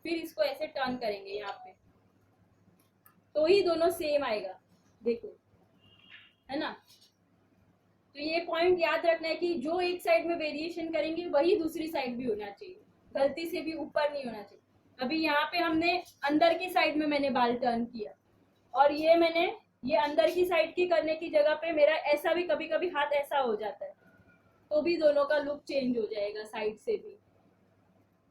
फिर इसको ऐसे टर्न करेंगे यहाँ पे, तो ही दोनों सेम आएगा। देखो, है ना। तो ये पॉइंट याद रखना है कि जो एक साइड में वेरिएशन करेंगे वही दूसरी साइड भी होना चाहिए, गलती से भी ऊपर नहीं होना चाहिए। अभी यहाँ पे हमने अंदर की साइड में मैंने बाल टर्न किया और ये मैंने ये अंदर की साइड की करने की जगह पे मेरा ऐसा भी कभी कभी हाथ ऐसा हो जाता है तो भी दोनों का लुक चेंज हो जाएगा साइड से भी।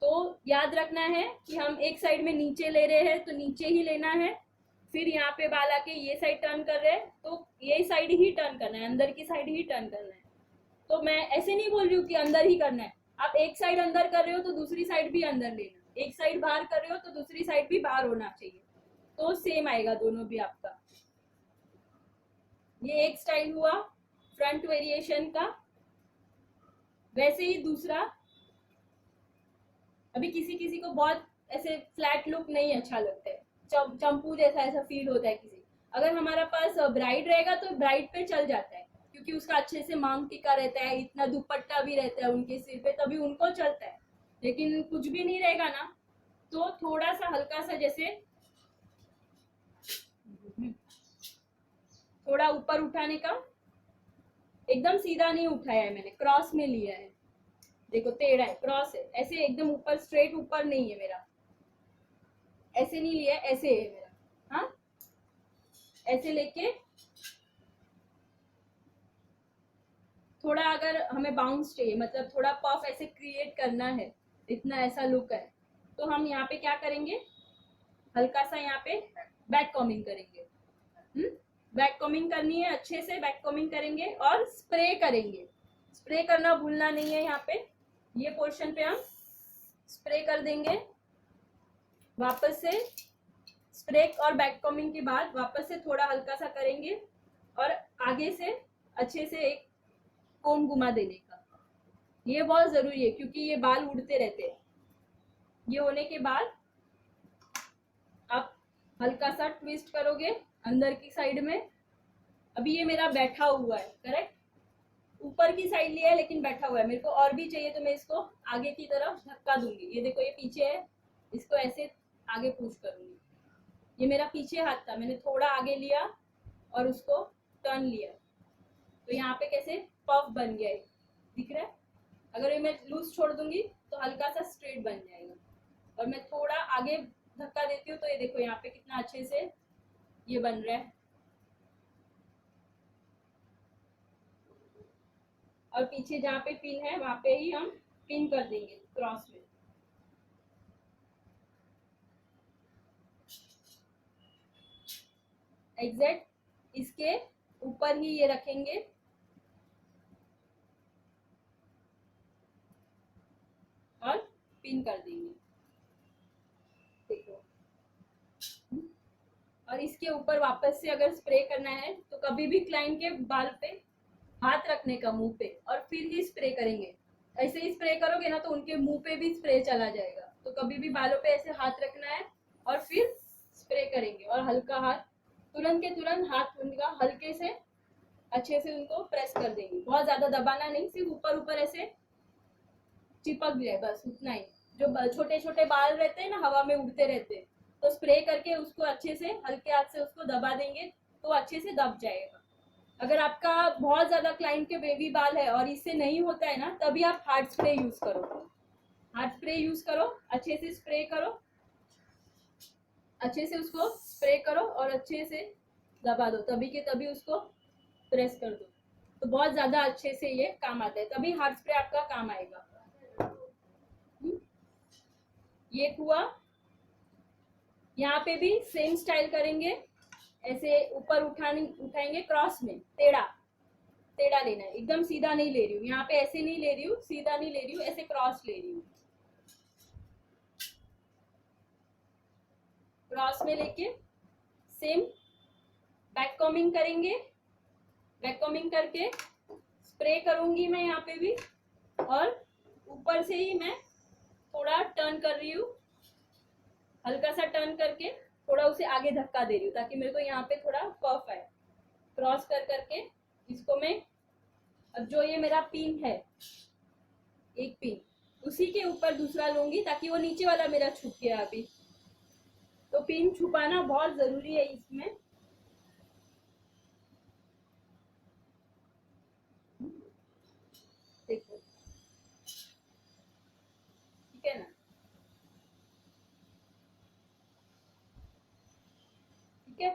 तो याद रखना है कि हम एक साइड में नीचे ले रहे हैं तो नीचे ही लेना है, फिर यहाँ पे बाल आके ये साइड टर्न कर रहे हैं तो ये साइड ही टर्न करना है, अंदर की साइड ही टर्न करना है। तो मैं ऐसे नहीं बोल रही हूँ कि अंदर ही करना है। आप एक साइड अंदर कर रहे हो तो दूसरी साइड भी अंदर लेना, एक साइड बाहर कर रहे हो तो दूसरी साइड भी बाहर होना चाहिए, तो सेम आएगा दोनों भी आपका। ये एक स्टाइल हुआ फ्रंट वेरिएशन का। वैसे ही दूसरा, अभी किसी किसी को बहुत ऐसे फ्लैट लुक नहीं अच्छा लगता है, चंपू जैसा ऐसा फील होता है किसी। अगर हमारा पास ब्राइड रहेगा तो ब्राइड पे चल जाता है क्योंकि उसका अच्छे से मांग टिका रहता है, इतना दुपट्टा भी रहता है उनके सिर पे, तभी उनको चलता है। लेकिन कुछ भी नहीं रहेगा ना तो थोड़ा सा हल्का सा जैसे थोड़ा ऊपर उठाने का, एकदम सीधा नहीं उठाया है मैंने, क्रॉस में लिया है। देखो टेढ़ा है, क्रॉस है, ऐसे एकदम ऊपर स्ट्रेट ऊपर नहीं है मेरा, ऐसे नहीं लिया, ऐसे है मेरा। हाँ, ऐसे लेके थोड़ा अगर हमें बाउंस चाहिए, मतलब थोड़ा पफ ऐसे क्रिएट करना है, इतना ऐसा लुक है, तो हम यहाँ पे क्या करेंगे, हल्का सा यहाँ पे बैक कॉमिंग करेंगे। बैक कॉमिंग करनी है, अच्छे से बैक कॉमिंग करेंगे और स्प्रे करेंगे। स्प्रे करना भूलना नहीं है। यहाँ पे ये पोर्शन पे हम स्प्रे कर देंगे। वापस से स्प्रे और बैक कॉमिंग के बाद वापस से थोड़ा हल्का सा करेंगे और आगे से अच्छे से एक कोम घुमा देने का। ये बहुत जरूरी है क्योंकि ये बाल उड़ते रहते हैं। ये होने के बाद आप हल्का सा ट्विस्ट करोगे अंदर की साइड में। अभी ये मेरा बैठा हुआ है, करेक्ट, ऊपर की साइड लिया है लेकिन बैठा हुआ है। मेरे को और भी चाहिए तो मैं इसको आगे की तरफ धक्का दूंगी। ये देखो, ये पीछे है, इसको ऐसे आगे पुश करूंगी। ये मेरा पीछे हाथ था, मैंने थोड़ा आगे लिया और उसको टर्न लिया, तो यहाँ पे कैसे पफ बन गया है, दिख रहा है। अगर ये मैं लूज छोड़ दूंगी तो हल्का सा स्ट्रेट बन जाएगा, और मैं थोड़ा आगे धक्का देती हूँ तो ये देखो यहाँ पे कितना अच्छे से ये बन रहा है। और पीछे जहाँ पे पिन है वहां पे ही हम पिन कर देंगे क्रॉस में। एग्जैक्ट इसके ऊपर ही ये रखेंगे और पिन कर देंगे, देखो। और इसके ऊपर वापस से अगर स्प्रे करना है तो कभी भी क्लाइंट के बाल पे हाथ रखने का, मुंह पे, और फिर ही स्प्रे करेंगे। ऐसे ही स्प्रे करोगे ना तो उनके मुंह पे भी स्प्रे चला जाएगा। तो कभी भी बालों पे ऐसे हाथ रखना है और फिर स्प्रे करेंगे, और हल्का हाथ, तुरंत के तुरंत हाथ उनका हल्के से अच्छे से उनको प्रेस कर देंगे। बहुत ज्यादा दबाना नहीं, सिर्फ ऊपर ऊपर ऐसे चिपक जाए, बस उतना ही। जो छोटे छोटे बाल रहते हैं ना, हवा में उड़ते रहते हैं, तो स्प्रे करके उसको अच्छे से हल्के हाथ से उसको दबा देंगे तो अच्छे से दब जाएगा। अगर आपका बहुत ज्यादा क्लाइंट के बेबी बाल है और इससे नहीं होता है ना, तभी आप हार्ड स्प्रे यूज करो। हार्ड स्प्रे यूज करो, अच्छे से स्प्रे करो, अच्छे से उसको स्प्रे करो और अच्छे से दबा दो, तभी के तभी उसको प्रेस कर दो, तो बहुत ज्यादा अच्छे से ये काम आता है। तभी हार्ड स्प्रे आपका काम आएगा। ये हुआ। यहाँ पे भी सेम स्टाइल करेंगे, ऐसे ऊपर उठाएंगे क्रॉस में, टेढ़ा टेढ़ा लेना है, एकदम सीधा नहीं ले रही हूँ। यहाँ पे ऐसे नहीं ले रही हूँ, सीधा नहीं ले रही हूँ, ऐसे क्रॉस ले रही हूँ। क्रॉस में लेके सेम बैक कॉमिंग करेंगे। बैक कॉमिंग करके स्प्रे करूंगी मैं यहाँ पे भी, और ऊपर से ही मैं थोड़ा टर्न कर रही हूँ, हल्का सा टर्न करके थोड़ा उसे आगे धक्का दे रही हूँ ताकि मेरे को यहाँ पे थोड़ा पफ आए। क्रॉस कर करके इसको मैं, अब जो ये मेरा पिन है, एक पिन, उसी के ऊपर दूसरा लूंगी ताकि वो नीचे वाला मेरा छुप गया अभी। तो पिन छुपाना बहुत जरूरी है इसमें। देखो, ठीक है ना, ठीक है।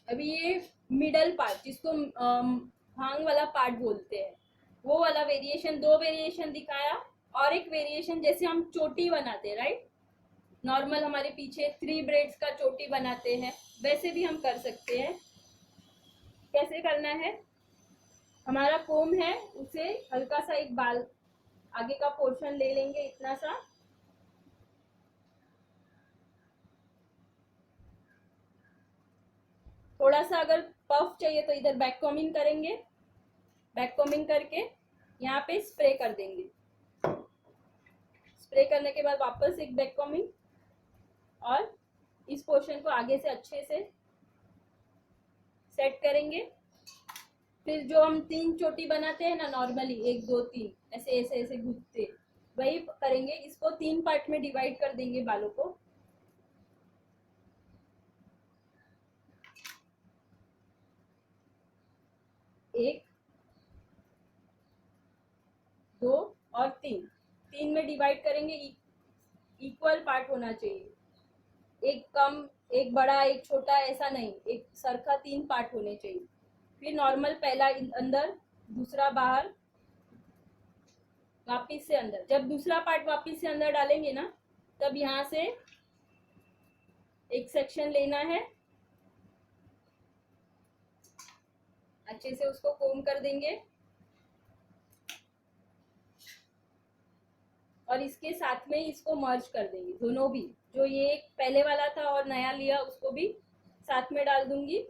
अभी ये मिडल पार्ट, जिसको भांग वाला पार्ट बोलते हैं, वो वाला वेरिएशन, दो वेरिएशन दिखाया। और एक वेरिएशन जैसे हम चोटी बनाते हैं, राइट, नॉर्मल हमारे पीछे 3 ब्रेड्स का चोटी बनाते हैं, वैसे भी हम कर सकते हैं। कैसे करना है, हमारा कोम है, उसे हल्का सा एक बाल आगे का पोर्शन ले लेंगे, इतना सा, थोड़ा सा अगर पफ चाहिए तो इधर बैक कॉमिंग करेंगे। बैक कॉमिंग करके यहाँ पे स्प्रे कर देंगे। स्प्रे करने के बाद वापस एक बैक कॉमिंग, और इस पोर्शन को आगे से अच्छे से सेट करेंगे। फिर जो हम 3 चोटी बनाते हैं ना नॉर्मली, 1 2 3 ऐसे ऐसे ऐसे घुसते, वही करेंगे। इसको 3 पार्ट में डिवाइड कर देंगे बालों को। एक, 2 और 3 में डिवाइड करेंगे। इक्वल पार्ट होना चाहिए, एक कम एक बड़ा एक छोटा ऐसा नहीं, एक सरखा 3 पार्ट होने चाहिए। फिर नॉर्मल पहला अंदर, दूसरा बाहर, वापिस से अंदर। जब दूसरा पार्ट वापिस से अंदर डालेंगे ना, तब यहाँ से एक सेक्शन लेना है, अच्छे से उसको कोम कर देंगे और इसके साथ में इसको मर्ज कर देंगे, दोनों भी, जो ये पहले वाला था और नया लिया उसको भी साथ में डाल दूंगी।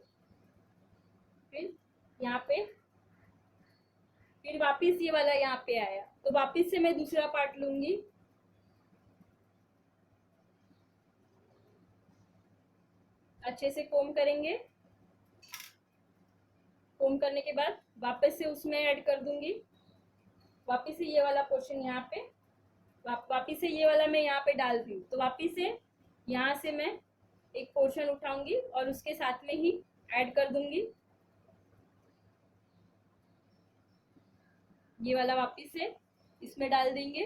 फिर यहाँ पे, फिर वापिस ये वाला यहाँ पे आया तो वापिस से मैं दूसरा पार्ट लूंगी, अच्छे से कोम करेंगे। कोम करने के बाद वापस से उसमें ऐड कर दूंगी, वापस से ये वाला पोर्शन यहाँ पे, वापस से ये वाला मैं यहाँ पे डाल दी, तो वापस से यहाँ से मैं एक पोर्शन उठाऊंगी और उसके साथ में ही ऐड कर दूंगी, ये वाला वापस से इसमें डाल देंगे।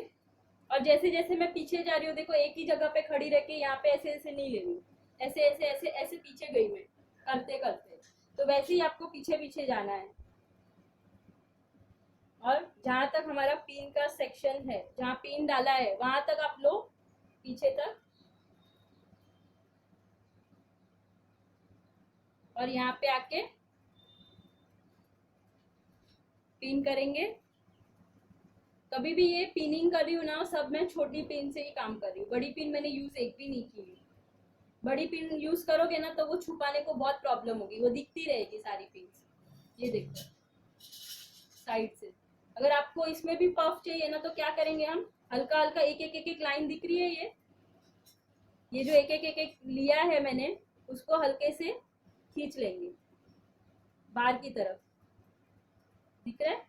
और जैसे जैसे मैं पीछे जा रही हूँ, देखो एक ही जगह पे खड़ी रह के यहाँ पे ऐसे ऐसे नहीं ले रही हूँ, ऐसे ऐसे ऐसे ऐसे पीछे गई मैं करते करते, तो वैसे ही आपको पीछे पीछे जाना है। और जहां तक हमारा पिन का सेक्शन है, जहां पिन डाला है वहां तक आप लोग पीछे तक, और यहाँ पे आके पिन करेंगे। कभी भी ये पिनिंग कर रही हूँ ना, सब मैं छोटी पिन से ही काम कर रही हूँ, बड़ी पिन मैंने यूज एक भी नहीं की। बड़ी पिन यूज करोगे ना तो वो छुपाने को बहुत प्रॉब्लम होगी, वो दिखती रहेगी सारी पिन। ये देखो साइड से, अगर आपको इसमें भी पफ चाहिए ना तो क्या करेंगे हम, हल्का हल्का एक एक एक एक लाइन दिख रही है, ये जो एक एक एक एक लिया है मैंने, उसको हल्के से खींच लेंगे बाहर की तरफ, दिख रहा है,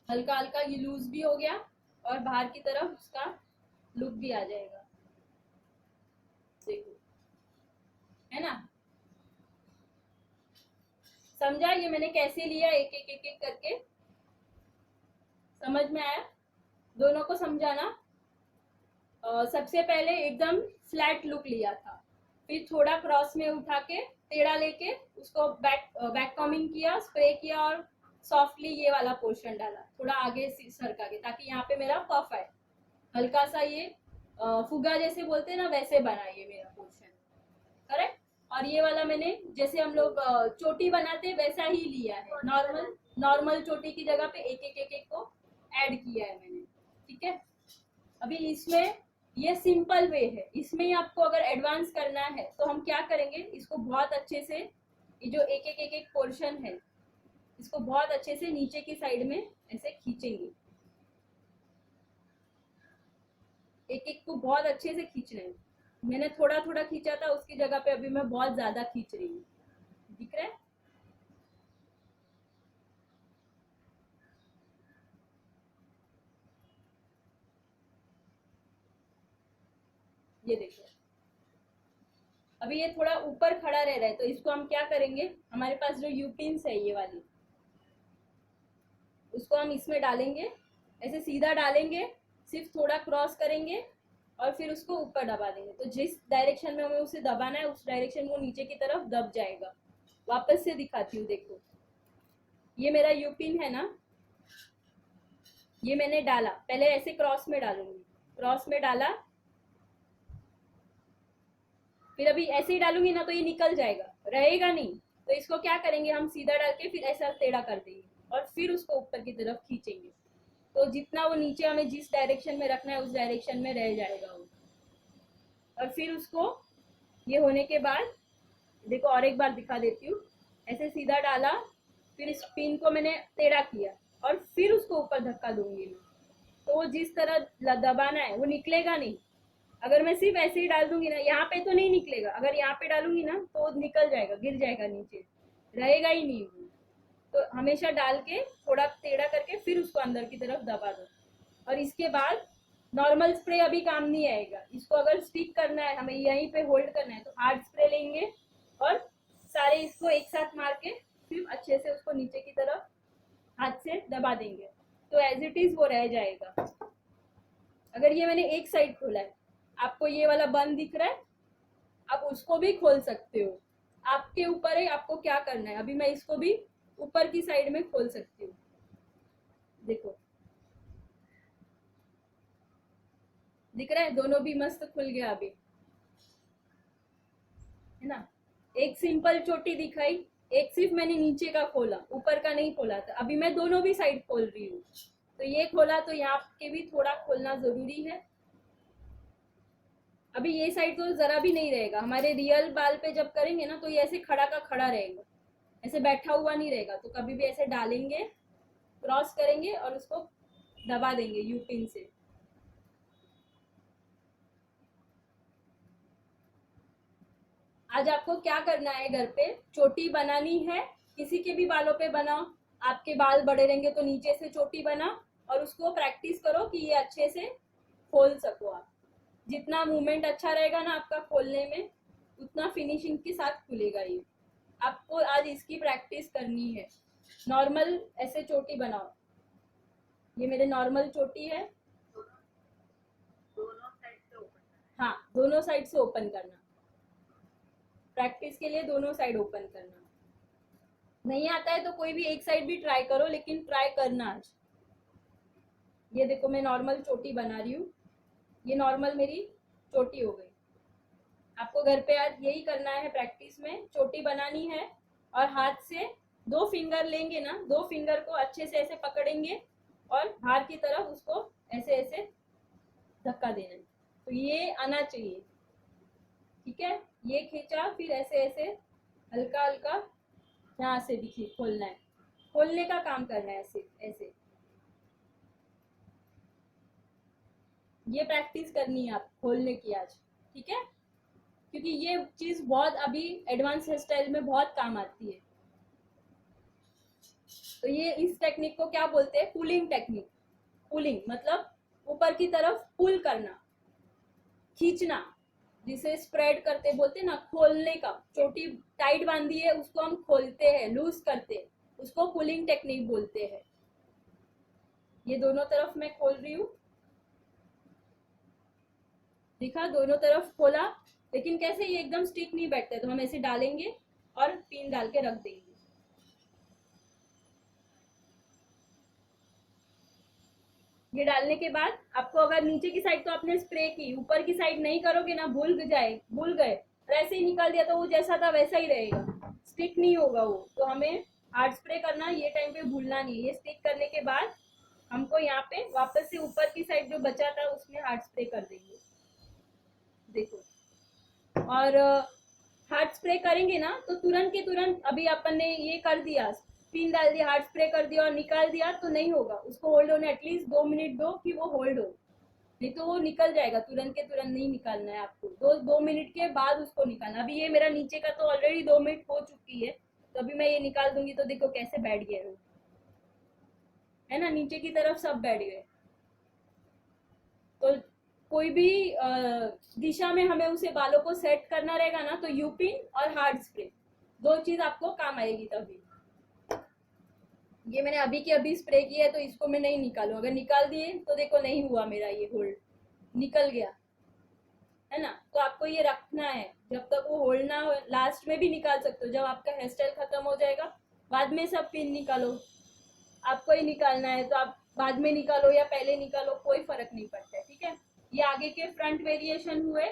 हल्का हल्का ये लूज भी हो गया और बाहर की तरफ उसका लुक भी आ जाएगा, देखो, है ना। समझा ये मैंने कैसे लिया, एक एक एक एक करके, समझ में आया? दोनों को समझाना। सबसे पहले एकदम फ्लैट लुक लिया था, फिर थोड़ा क्रॉस में उठा के टेढ़ा लेके उसको बैक कॉमिंग किया, स्प्रे किया और सॉफ्टली ये वाला पोर्शन डाला, थोड़ा आगे सरका के, ताकि यहाँ पे मेरा पफ आए, हल्का सा ये फुगा जैसे बोलते हैं ना, वैसे बना ये मेरा पोर्शन, करेक्ट। और ये वाला मैंने जैसे हम लोग चोटी बनाते वैसा ही लिया है, नॉर्मल चोटी की जगह पे एक एक एक एक को ऐड किया है मैंने, ठीक है। अभी इसमें ये सिंपल वे है, इसमें ही आपको अगर एडवांस करना है तो हम क्या करेंगे, इसको बहुत अच्छे से, ये जो एक एक एक एक पोर्शन है, इसको बहुत अच्छे से नीचे की साइड में ऐसे खींचेंगे, एक एक को बहुत अच्छे से खींचना है। मैंने थोड़ा थोड़ा खींचा था, उसकी जगह पे अभी मैं बहुत ज्यादा खींच रही हूँ, दिख रहा है। ये देखो अभी ये थोड़ा ऊपर खड़ा रह रहा है, तो इसको हम क्या करेंगे, हमारे पास जो यूपिन्स है ये वाली, उसको हम इसमें डालेंगे, ऐसे सीधा डालेंगे, सिर्फ थोड़ा क्रॉस करेंगे और फिर उसको ऊपर दबा देंगे, तो जिस डायरेक्शन में हमें उसे दबाना है उस डायरेक्शन में वो नीचे की तरफ दब जाएगा। वापस से दिखाती हूँ, देखो ये मेरा यूपिन है ना, ये मैंने डाला, पहले ऐसे क्रॉस में डालूंगी, क्रॉस में डाला, फिर अभी ऐसे ही डालूंगी ना तो ये निकल जाएगा, रहेगा नहीं, तो इसको क्या करेंगे हम, सीधा डाल के फिर ऐसा टेढ़ा कर देंगे और फिर उसको ऊपर की तरफ खींचेंगे, तो जितना वो नीचे हमें जिस डायरेक्शन में रखना है उस डायरेक्शन में रह जाएगा वो। और फिर उसको ये होने के बाद देखो और एक बार दिखा देती हूँ, ऐसे सीधा डाला, फिर इस पिन को मैंने टेढ़ा किया और फिर उसको ऊपर धक्का दूंगी मैं, तो वो जिस तरह दबाना है वो निकलेगा नहीं। अगर मैं सिर्फ ऐसे ही डाल दूंगी ना, यहाँ पे तो नहीं निकलेगा, अगर यहाँ पे डालूंगी ना तो निकल जाएगा, गिर जाएगा नीचे, रहेगा ही नहीं वो। तो हमेशा डाल के थोड़ा टेढ़ा करके फिर उसको अंदर की तरफ दबा दो। और इसके बाद नॉर्मल स्प्रे अभी काम नहीं आएगा, इसको अगर स्टिक करना है, हमें यहीं पे होल्ड करना है, तो हार्ड स्प्रे लेंगे और सारे इसको एक साथ मार के फिर अच्छे से उसको नीचे की तरफ हाथ से दबा देंगे, तो एज इट इज वो रह जाएगा। अगर ये मैंने एक साइड खोला है, आपको ये वाला बंद दिख रहा है, आप उसको भी खोल सकते हो, आपके ऊपर है आपको क्या करना है। अभी मैं इसको भी ऊपर की साइड में खोल सकती हूँ, देखो दिख रहा है, दोनों भी मस्त खुल गया अभी, है ना। एक सिंपल चोटी दिखाई, एक सिर्फ मैंने नीचे का खोला, ऊपर का नहीं खोला था। अभी मैं दोनों भी साइड खोल रही हूँ, तो ये खोला तो यहाँ के भी थोड़ा खोलना जरूरी है। अभी ये साइड तो जरा भी नहीं रहेगा, हमारे रियल बाल पे जब करेंगे ना तो ये ऐसे खड़ा का खड़ा रहेगा, ऐसे बैठा हुआ नहीं रहेगा। तो कभी भी ऐसे डालेंगे, क्रॉस करेंगे और उसको दबा देंगे यू पिन से। आज आपको क्या करना है, घर पे चोटी बनानी है, किसी के भी बालों पे बनाओ, आपके बाल बड़े रहेंगे तो नीचे से चोटी बनाओ और उसको प्रैक्टिस करो कि ये अच्छे से खोल सको आप। जितना मूवमेंट अच्छा रहेगा ना आपका खोलने में, उतना फिनिशिंग के साथ खुलेगा ये। आपको आज इसकी प्रैक्टिस करनी है। नॉर्मल ऐसे चोटी बनाओ, ये मेरे नॉर्मल चोटी है। दोनों साइड से ओपन हाँ, दोनों साइड से ओपन करना, प्रैक्टिस के लिए दोनों साइड ओपन करना। नहीं आता है तो कोई भी एक साइड भी ट्राई करो, लेकिन ट्राई करना आज। ये देखो मैं नॉर्मल चोटी बना रही हूँ, ये नॉर्मल मेरी चोटी हो गई। आपको घर पे आज यही करना है, प्रैक्टिस में चोटी बनानी है। और हाथ से 2 फिंगर लेंगे ना, 2 फिंगर को अच्छे से ऐसे पकड़ेंगे और बाहर की तरफ उसको ऐसे ऐसे धक्का देना है। तो ये आना चाहिए, ठीक है। ये खींचा, फिर ऐसे ऐसे हल्का हल्का यहाँ से भी खोलना है, खोलने का काम करना है ऐसे ऐसे। ये प्रैक्टिस करनी है आप खोलने की आज, ठीक है। क्योंकि ये चीज बहुत अभी एडवांस हेयर स्टाइल में बहुत काम आती है। तो ये इस टेक्निक को क्या बोलते हैं, पुलिंग टेक्निक। पुलिंग मतलब ऊपर की तरफ पुल करना, खींचना, जिसे स्प्रेड करते बोलते हैं ना, खोलने का। चोटी टाइट बांधी है उसको हम खोलते हैं, लूज करते हैं, उसको पुलिंग टेक्निक बोलते हैं। ये दोनों तरफ मैं खोल रही हूँ, दिखा, दोनों तरफ खोला। लेकिन कैसे, ये एकदम स्टिक नहीं बैठता है, तो हम ऐसे डालेंगे और पिन डाल के रख देंगे। ये डालने के बाद आपको, अगर नीचे की साइड तो आपने स्प्रे की, ऊपर की साइड नहीं करोगे ना, भूल गए और ऐसे ही निकाल दिया तो वो जैसा था वैसा ही रहेगा, स्टिक नहीं होगा वो। तो हमें हार्ड स्प्रे करना, ये टाइम पे भूलना नहीं है। ये स्टिक करने के बाद हमको यहाँ पे वापस से ऊपर की साइड जो बचा था उसमें हार्ड स्प्रे कर देंगे, देखो। और हार्ड स्प्रे करेंगे ना तो तुरंत के तुरंत, अभी अपन ने ये कर दिया, पिन डाल दिया, हार्ड स्प्रे कर दिया और निकाल दिया तो नहीं होगा। उसको होल्ड होने एटलीस्ट 2 मिनट दो कि वो होल्ड हो, नहीं तो वो निकल जाएगा। तुरंत के तुरंत नहीं निकालना है आपको, 2 मिनट के बाद उसको निकालना। अभी ये मेरा नीचे का तो ऑलरेडी 2 मिनट हो चुकी है, तो अभी मैं ये निकाल दूंगी तो देखो कैसे बैठ गया है ना, नीचे की तरफ सब बैठ गए। तो कोई भी दिशा में हमें उसे बालों को सेट करना रहेगा ना, तो यूपिन और हार्ड स्प्रे 2 चीज आपको काम आएगी तभी। ये मैंने अभी के अभी स्प्रे किया है तो इसको मैं नहीं निकालू, अगर निकाल दिए तो देखो नहीं हुआ मेरा, ये होल्ड निकल गया, है ना। तो आपको ये रखना है जब तक वो होल्ड ना हो। लास्ट में भी निकाल सकते हो, जब आपका हेयर स्टाइल खत्म हो जाएगा, बाद में सब पिन निकालो। आपको ही निकालना है तो आप बाद में निकालो या पहले निकालो, कोई फर्क नहीं पड़ता है, ठीक है। ये आगे के फ्रंट वेरिएशन हुए।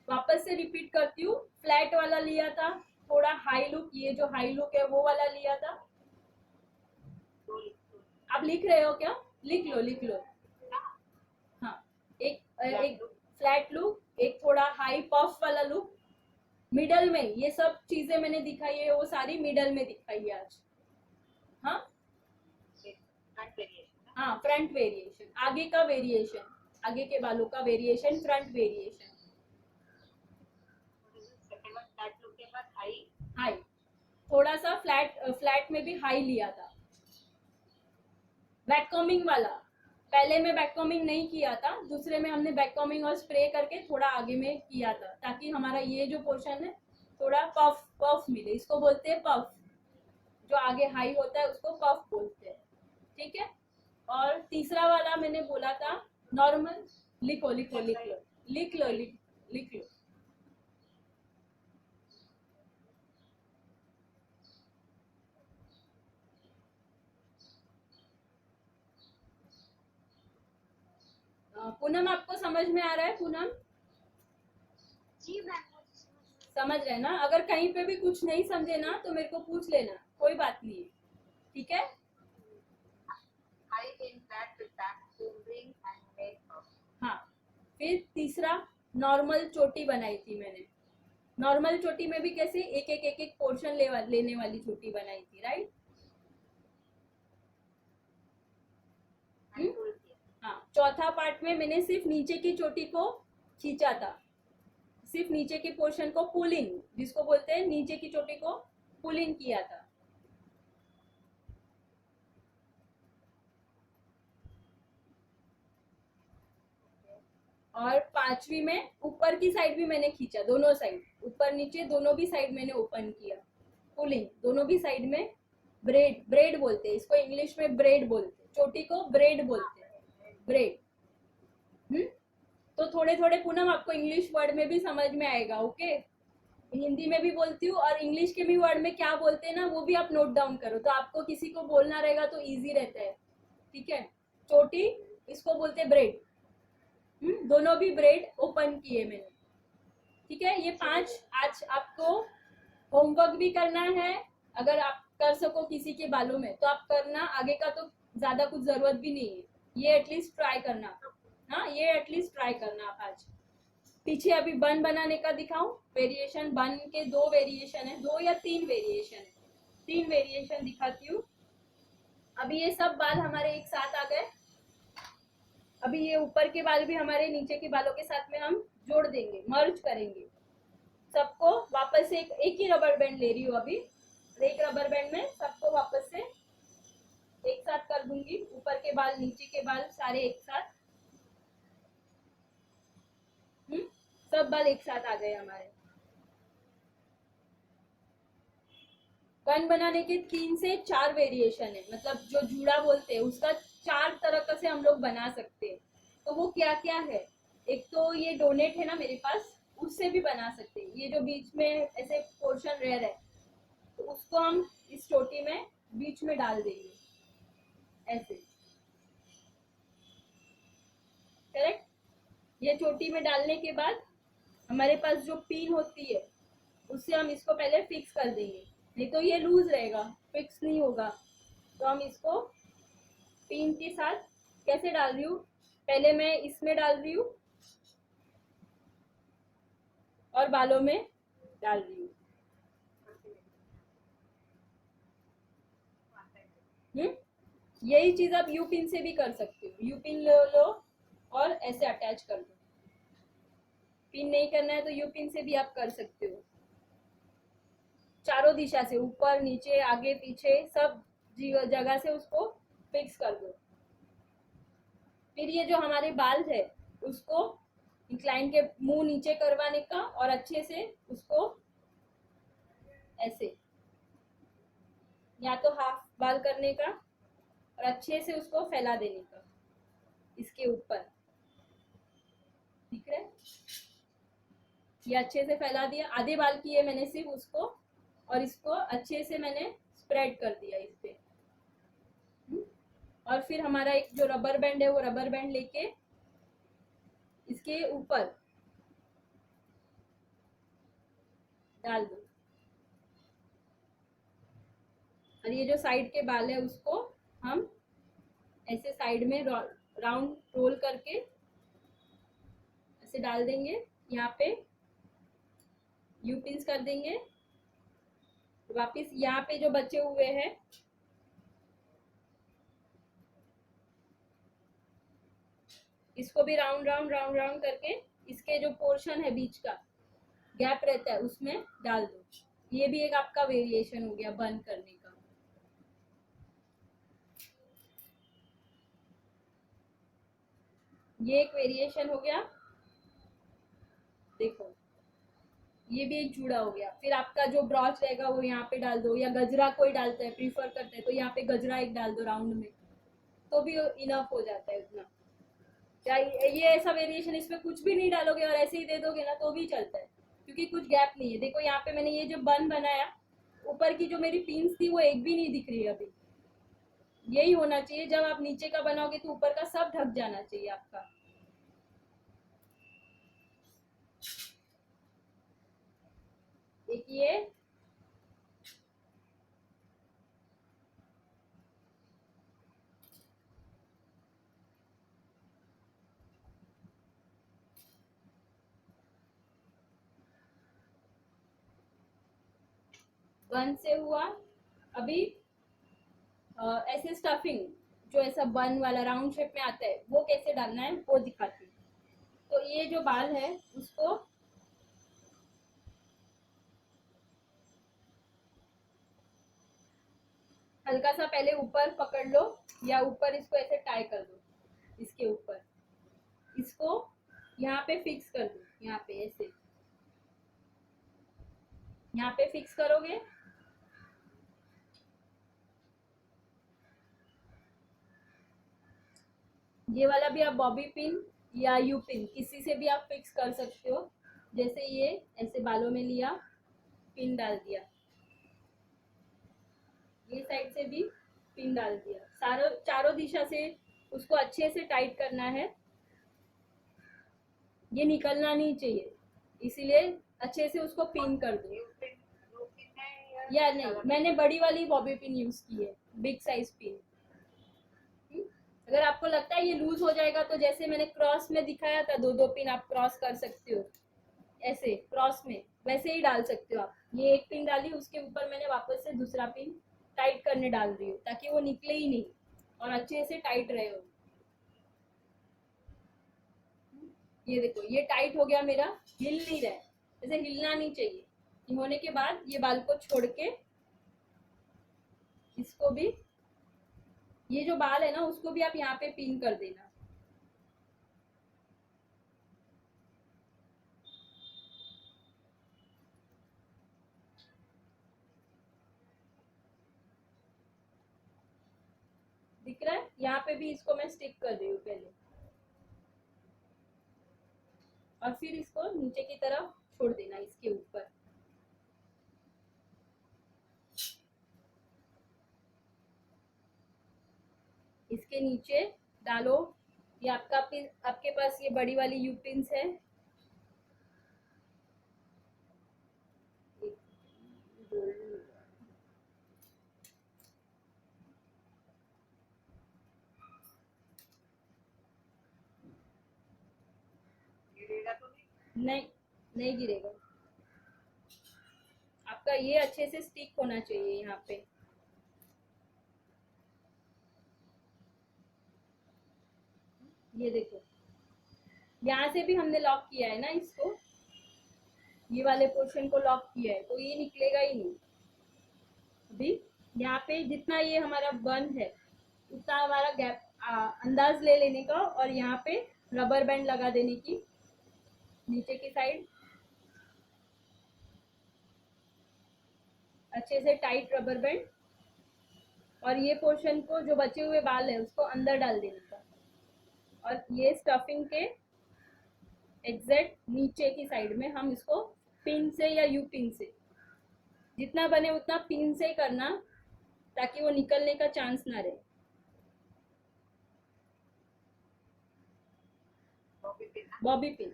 वापस से रिपीट करती हूँ, फ्लैट वाला लिया था, थोड़ा हाई लुक, ये जो हाई लुक है वो वाला लिया था। आप लिख रहे हो क्या, लिख लो लिख लो। हाँ, एक फ्लैट लुक, एक थोड़ा हाई पफ वाला लुक, मिडल में ये सब चीजें मैंने दिखाई है, वो सारी मिडल में दिखाई है आज। हाँ हाँ, फ्रंट वेरिएशन, आगे का वेरिएशन, आगे के बालों का वेरिएशन, फ्रंट वेरिएशन। हाई, थोड़ा सा फ्लैट में भी हाई लिया था। बैककॉमिंग वाला, पहले में बैककॉमिंग नहीं किया था, दूसरे में हमने बैककॉमिंग और स्प्रे करके थोड़ा आगे में किया था, ताकि हमारा ये जो पोर्शन है थोड़ा पफ पफ मिले। इसको बोलते हैं पफ, जो आगे हाई होता है उसको पफ बोलते हैं, ठीक है। और तीसरा वाला मैंने बोला था नॉर्मल, लिखो लिखो लिख लो लिख लो लिख लो। पूनम आपको समझ में आ रहा है? पूनम जी मैम मुझे समझ में समझ रहे हैं ना? अगर कहीं पे भी कुछ नहीं समझे ना तो मेरे को पूछ लेना, कोई बात नहीं है, ठीक है? I in that with that combing and makeup. हाँ, फिर तीसरा नॉर्मल चोटी बनाई थी मैंने। नॉर्मल चोटी में भी कैसे एक एक पोर्शन लेने वाली चोटी बनाई थी, राइट? And full here. हाँ, चौथा पार्ट में मैंने सिर्फ नीचे की चोटी को खींचा था, सिर्फ नीचे के पोर्शन को पुलिंग, जिसको बोलते हैं नीचे की चोटी को पुलिंग किया था। और पांचवी में ऊपर की साइड भी मैंने खींचा, दोनों साइड, ऊपर नीचे दोनों भी साइड मैंने ओपन किया, पुलिंग दोनों भी साइड में। ब्रेड, ब्रेड बोलते हैं इसको, इंग्लिश में ब्रेड बोलते हैं, चोटी को ब्रेड बोलते हैं, ब्रेड। तो थोड़े थोड़े पूनम आपको इंग्लिश वर्ड में भी समझ में आएगा, ओके? हिंदी में भी बोलती हूँ और इंग्लिश के भी वर्ड में क्या बोलते हैं ना वो भी आप नोट डाउन करो, तो आपको किसी को बोलना रहेगा तो इजी रहता है, ठीक है? चोटी इसको बोलते हैं ब्रेड। दोनों भी ब्रेड ओपन किए मैंने, ठीक है? ये 5 आज आपको होमवर्क भी करना है। अगर आप कर सको किसी के बालों में तो आप करना, आगे का तो ज्यादा कुछ जरूरत भी नहीं है, ये एटलीस्ट ट्राई करना। हाँ, ये एटलीस्ट ट्राई करना आप आज। पीछे अभी बन बनाने का दिखाऊं वेरिएशन। बन के 2 वेरिएशन है, 2 या 3 वेरिएशन है, 3 वेरिएशन दिखाती हूँ। अभी ये सब बाल हमारे एक साथ आ गए। अभी ये ऊपर के बाल भी हमारे नीचे के बालों के साथ में हम जोड़ देंगे, मर्ज करेंगे सबको। वापस से एक ही रबर बैंड ले रही हूँ अभी, एक रबर बैंड में सबको वापस से एक साथ कर दूंगी, ऊपर के बाल नीचे के बाल सारे एक साथ। सब बाल एक साथ आ गए हमारे। बन बनाने के 3 से 4 वेरिएशन है, मतलब जो जूड़ा बोलते हैं उसका 4 तरह से हम लोग बना सकते हैं। तो वो क्या क्या है? एक तो ये डोनेट है ना मेरे पास, उससे भी बना सकते हैं। ये जो बीच में ऐसे पोर्शन रह रहा है तो उसको हम इस चोटी में बीच में डाल देंगे ऐसे, करेक्ट? ये चोटी में डालने के बाद हमारे पास जो पिन होती है उससे हम इसको पहले फिक्स कर देंगे, नहीं तो ये लूज रहेगा, फिक्स नहीं होगा। तो हम इसको पिन के साथ कैसे डाल रही हूँ, पहले मैं इसमें डाल रही हूँ और बालों में डाल रही हूँ। यही चीज आप यू पिन से भी कर सकते हो। यू पिन लो और ऐसे अटैच कर दो। पिन नहीं करना है तो यू पिन से भी आप कर सकते हो। चारों दिशा से, ऊपर नीचे आगे पीछे सब जगह से उसको फिक्स कर दो। फिर ये जो हमारे बाल है उसको इंक्लाइन के मुंह नीचे करवाने का और अच्छे से उसको ऐसे, या तो हाफ बाल करने का और अच्छे से उसको फैला देने का इसके ऊपर, दिख रहा है? ये अच्छे से फैला दिया। आधे बाल किए मैंने सिर्फ उसको, और इसको अच्छे से मैंने स्प्रेड कर दिया इस पे। और फिर हमारा एक जो रबर बैंड है वो रबर बैंड लेके इसके ऊपर डाल दो। और ये जो साइड के बाल है उसको हम ऐसे साइड में राउंड रोल करके ऐसे डाल देंगे, यहाँ पे यू पिन्स कर देंगे। वापिस यहाँ पे जो बचे हुए हैं इसको भी राउंड राउंड राउंड राउंड करके इसके जो पोर्शन है बीच का गैप रहता है उसमें डाल दो। ये भी एक आपका वेरिएशन हो गया बंद करने का। ये एक वेरिएशन हो गया, देखो ये भी एक जूड़ा हो गया। फिर आपका जो ब्रॉच रहेगा वो यहाँ पे डाल दो, या गजरा कोई डालता है प्रीफर करता है तो यहाँ पे गजरा एक डाल दो राउंड में, तो भी इनफ हो जाता है उतना। क्या ये ऐसा वेरिएशन, इसमें कुछ भी नहीं डालोगे और ऐसे ही दे दोगे ना तो भी चलता है, क्योंकि कुछ गैप नहीं है। देखो यहाँ पे मैंने ये जो बन बनाया, ऊपर की जो मेरी पिन्स थी वो एक भी नहीं दिख रही है अभी। यही होना चाहिए, जब आप नीचे का बनाओगे तो ऊपर का सब ढक जाना चाहिए आपका। एक ये, बन से हुआ। अभी ऐसे स्टफिंग जो ऐसा बन वाला राउंड शेप में आता है वो कैसे डालना है वो दिखाती हूँ। तो ये जो बाल है उसको हल्का सा पहले ऊपर पकड़ लो या ऊपर इसको ऐसे टाई कर दो, इसके ऊपर इसको यहाँ पे फिक्स कर दो, यहाँ पे ऐसे यहाँ पे फिक्स करोगे। ये वाला भी आप बॉबी पिन या यू पिन किसी से भी आप फिक्स कर सकते हो। जैसे ये ऐसे बालों में लिया, पिन डाल दिया, ये साइड से भी पिन डाल दिया, चारों दिशा से उसको अच्छे से टाइट करना है। ये निकलना नहीं चाहिए, इसीलिए अच्छे से उसको पिन कर दो। या नहीं, मैंने बड़ी वाली बॉबी पिन यूज की है, बिग साइज पिन। अगर आपको लगता है ये लूज हो जाएगा तो जैसे मैंने क्रॉस में दिखाया था, दो दो पिन आप क्रॉस कर सकते हो, ऐसे क्रॉस में वैसे ही डाल सकते हो आप। ये एक पिन डाली, उसके ऊपर मैंने वापस से दूसरा पिन टाइट करने डाल रही हूँ ताकि वो निकले ही नहीं और अच्छे से टाइट रहे हो। ये देखो ये टाइट हो गया मेरा, हिल नहीं रहा है, ऐसे हिलना नहीं चाहिए। ये होने के बाद ये बाल को छोड़ के इसको भी, ये जो बाल है ना उसको भी आप यहाँ पे पिन कर देना। दिख रहा है, यहाँ पे भी इसको मैं स्टिक कर रही हूँ पहले, और फिर इसको नीचे की तरफ छोड़ देना इसके ऊपर। इसके नीचे डालो, ये आपके पास ये बड़ी वाली यू पिन्स है, नहीं नहीं गिरेगा। आपका ये अच्छे से स्टिक होना चाहिए यहाँ पे। ये देखो यहाँ से भी हमने लॉक किया है ना इसको, ये वाले पोर्शन को लॉक किया है तो ये निकलेगा ही नहीं। अभी यहाँ पे जितना ये हमारा बन है उतना हमारा गैप अंदाज ले लेने का, और यहाँ पे रबर बैंड लगा देने की नीचे की साइड, अच्छे से टाइट रबर बैंड। और ये पोर्शन को जो बचे हुए बाल है उसको अंदर डाल देने का, और ये स्टफिंग के एग्जैक्ट नीचे की साइड में हम इसको पिन से या यू पिन से जितना बने उतना पिन से करना ताकि वो निकलने का चांस ना रहे। बॉबी पिन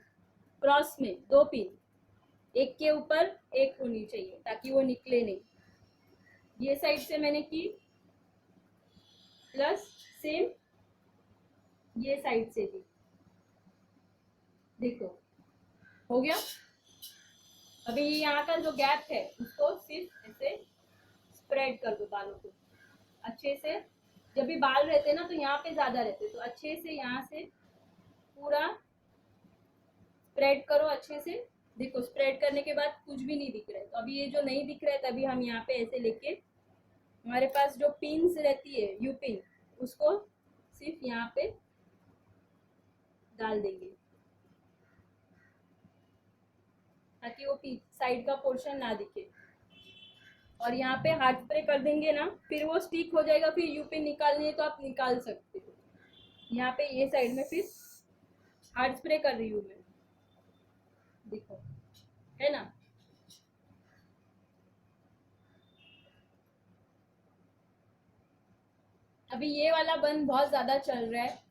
क्रॉस में दो पिन, एक के ऊपर एक होनी चाहिए ताकि वो निकले नहीं। ये साइड से मैंने की, प्लस सेम ये साइड से भी, देखो हो गया। अभी यहाँ का जो गैप है उसको सिर्फ ऐसे स्प्रेड कर दो बालों को अच्छे से। जब भी बाल रहते ना तो यहाँ पे ज्यादा रहते, तो अच्छे से यहाँ से पूरा स्प्रेड करो अच्छे से। देखो स्प्रेड करने के बाद कुछ भी नहीं दिख रहा है, तो अभी ये जो नहीं दिख रहा है तभी हम यहाँ पे ऐसे लेके हमारे पास जो पिन्स रहती है यू पिन उसको सिर्फ यहाँ पे डाल देंगे ताकि वो साइड का पोर्शन ना दिखे। और यहाँ पे हाथ स्प्रे कर देंगे ना, फिर वो स्टिक हो जाएगा। फिर यू पिन निकालनी है तो आप निकाल सकते हो। यहाँ पे ये साइड में फिर हार्ड स्प्रे कर रही हूँ मैं, देखो है ना। अभी ये वाला बन बहुत ज़्यादा चल रहा है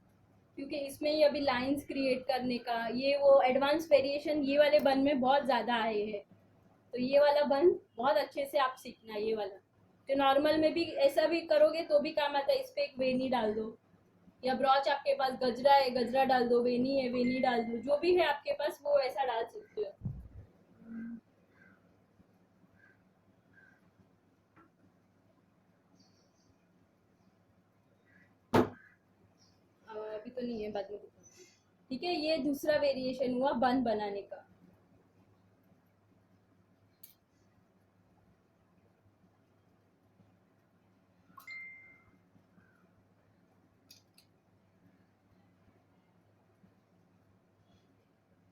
क्योंकि इसमें ही अभी लाइंस क्रिएट करने का ये वो एडवांस वेरिएशन ये वाले बन में बहुत ज़्यादा आए हैं। तो ये वाला बन बहुत अच्छे से आप सीखना, ये वाला जो नॉर्मल में भी ऐसा भी करोगे तो भी काम आता है। इस पे एक वेनी डाल दो, या ब्रॉच आपके पास गजरा है गजरा डाल दो, वेनी है वेनी डाल दो, जो भी है आपके पास वो ऐसा डाल सकते हो। अभी तो नहीं है, बाद में दिखाऊंगी। ठीक है, ये दूसरा वेरिएशन हुआ बन बनाने का।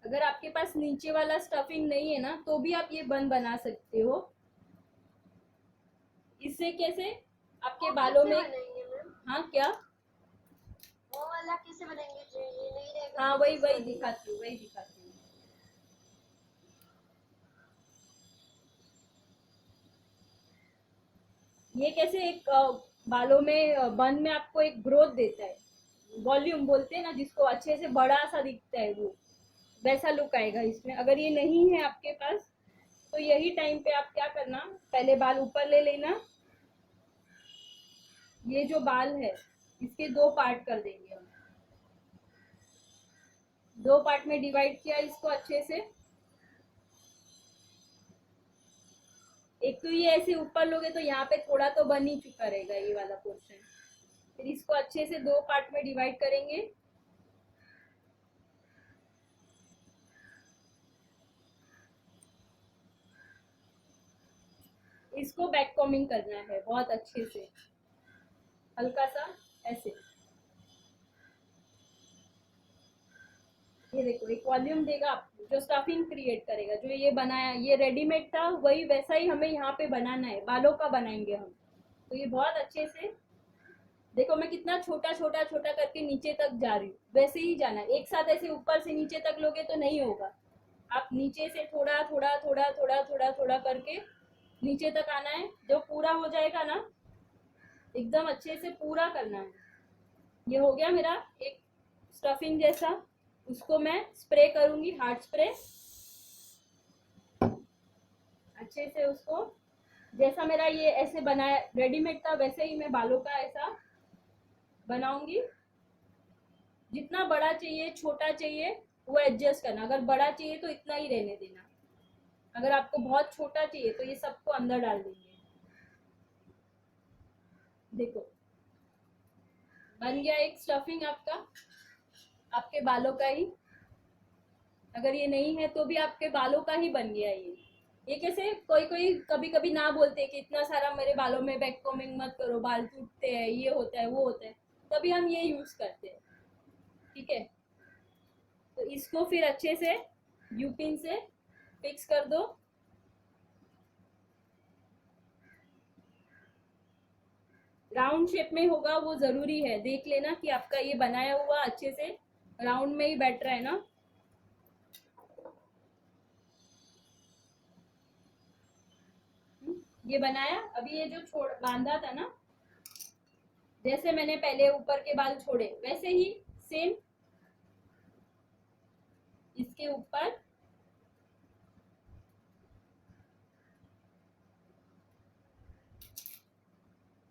अगर आपके पास नीचे वाला स्टफिंग नहीं है ना तो भी आप ये बन बना सकते हो। इससे कैसे आपके बालों में, बनाएंगे मैम? हाँ क्या, वो वाला कैसे बनाएंगे जो ये नहीं रहेगा? हाँ तो वही कैसे वही बनेगा? दिखाती हूँ, वही दिखाती हूँ। ये कैसे एक बालों में बन में आपको एक ग्रोथ देता है, वॉल्यूम बोलते हैं ना जिसको, अच्छे से बड़ा सा दिखता है वो, वैसा लुक आएगा इसमें। अगर ये नहीं है आपके पास तो यही टाइम पे आप क्या करना, पहले बाल ऊपर ले लेना, ये जो बाल है इसके दो पार्ट कर देंगे हम, दो पार्ट में डिवाइड किया इसको अच्छे से। एक तो ये ऐसे ऊपर लोगे तो यहाँ पे थोड़ा तो बन ही चुका रहेगा ये वाला पोर्शन, फिर इसको अच्छे से दो पार्ट में डिवाइड करेंगे। इसको बैक कॉमिंग करना है बहुत अच्छे से, हल्का सा ऐसे। ये देखो एक वॉल्यूम देगा आपको, जो स्टफिंग क्रिएट करेगा। जो ये बनाया ये रेडीमेड था वही वैसा ही हमें यहाँ पे बनाना है, बालों का बनाएंगे हम। तो ये बहुत अच्छे से देखो, मैं कितना छोटा छोटा छोटा करके नीचे तक जा रही हूँ, वैसे ही जाना है। एक साथ ऐसे ऊपर से नीचे तक लोगे तो नहीं होगा, आप नीचे से थोड़ा थोड़ा थोड़ा थोड़ा थोड़ा थोड़ा करके नीचे तक आना है। जब पूरा हो जाएगा ना, एकदम अच्छे से पूरा करना है। ये हो गया मेरा एक स्टफिंग जैसा, उसको मैं स्प्रे करूंगी, हार्ड स्प्रे अच्छे से उसको। जैसा मेरा ये ऐसे बनाया रेडीमेड था वैसे ही मैं बालों का ऐसा बनाऊंगी। जितना बड़ा चाहिए छोटा चाहिए वो एडजस्ट करना, अगर बड़ा चाहिए तो इतना ही रहने देना, अगर आपको बहुत छोटा चाहिए तो ये सबको अंदर डाल देंगे। देखो बन गया एक स्टफिंग आपका, आपके बालों का ही। अगर ये नहीं है तो भी आपके बालों का ही बन गया ये कैसे कोई कोई कभी कभी ना बोलते कि इतना सारा मेरे बालों में बैक कॉमिंग मत करो, बाल टूटते हैं, ये होता है वो होता है, तभी हम ये यूज करते हैं। ठीक है, तो इसको फिर अच्छे से यूपिन से फिक्स कर दो। राउंड शेप में होगा वो जरूरी है, देख लेना कि आपका ये बनाया हुआ अच्छे से राउंड में ही बैठ रहा है ना। ये बनाया, अभी ये जो छोड़ बांधा था ना, जैसे मैंने पहले ऊपर के बाल छोड़े वैसे ही सेम इसके ऊपर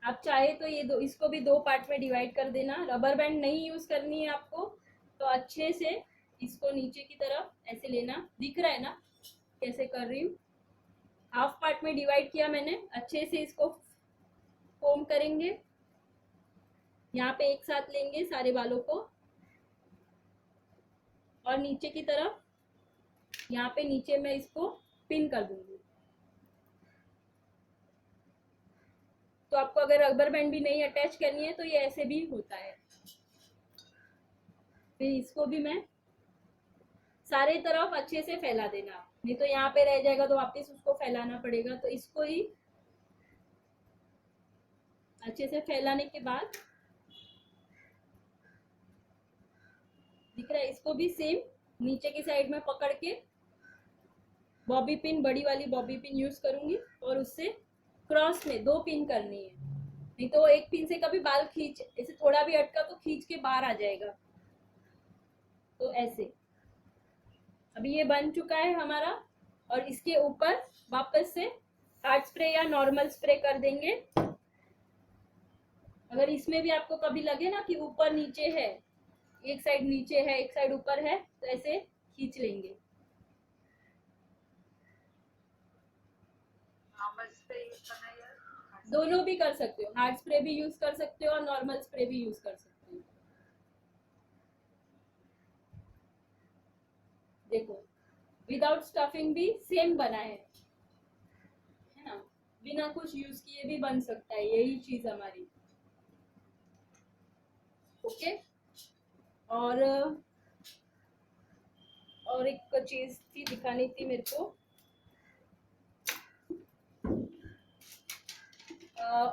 आप चाहे तो ये दो, इसको भी दो पार्ट में डिवाइड कर देना। रबर बैंड नहीं यूज करनी है आपको, तो अच्छे से इसको नीचे की तरफ ऐसे लेना, दिख रहा है ना कैसे कर रही हूँ। हाफ पार्ट में डिवाइड किया मैंने, अच्छे से इसको कोम करेंगे, यहाँ पे एक साथ लेंगे सारे बालों को, और नीचे की तरफ यहाँ पे नीचे मैं इसको पिन कर दूंगी। तो आपको अगर रबर बैंड भी नहीं अटैच करनी है तो ये ऐसे भी होता है। फिर इसको भी मैं सारे तरफ अच्छे से फैला देना, नहीं तो यहाँ पे रह जाएगा तो वापस उसको फैलाना पड़ेगा। तो इसको ही अच्छे से फैलाने के बाद दिख रहा है, इसको भी सेम नीचे की साइड में पकड़ के बॉबी पिन, बड़ी वाली बॉबी पिन यूज करूंगी, और उससे क्रॉस में दो पिन करनी है, नहीं तो एक पिन से कभी बाल खींच ऐसे थोड़ा भी अटका तो खींच के बाहर आ जाएगा। तो ऐसे अभी ये बन चुका है हमारा, और इसके ऊपर वापस से हार्ड स्प्रे या नॉर्मल स्प्रे कर देंगे। अगर इसमें भी आपको कभी लगे ना कि ऊपर नीचे है, एक साइड नीचे है एक साइड ऊपर है, तो ऐसे खींच लेंगे। नॉर्मल स्प्रे यूज करना है या दोनों भी कर सकते हो, हार्ड स्प्रे भी यूज कर सकते हो और नॉर्मल स्प्रे भी यूज कर सकते हो। देखो विदाउट स्टफिंग भी सेम बना है ना, बिना कुछ यूज किए भी बन सकता है, यही चीज हमारी। ओके। और एक चीज थी दिखानी थी मेरे को।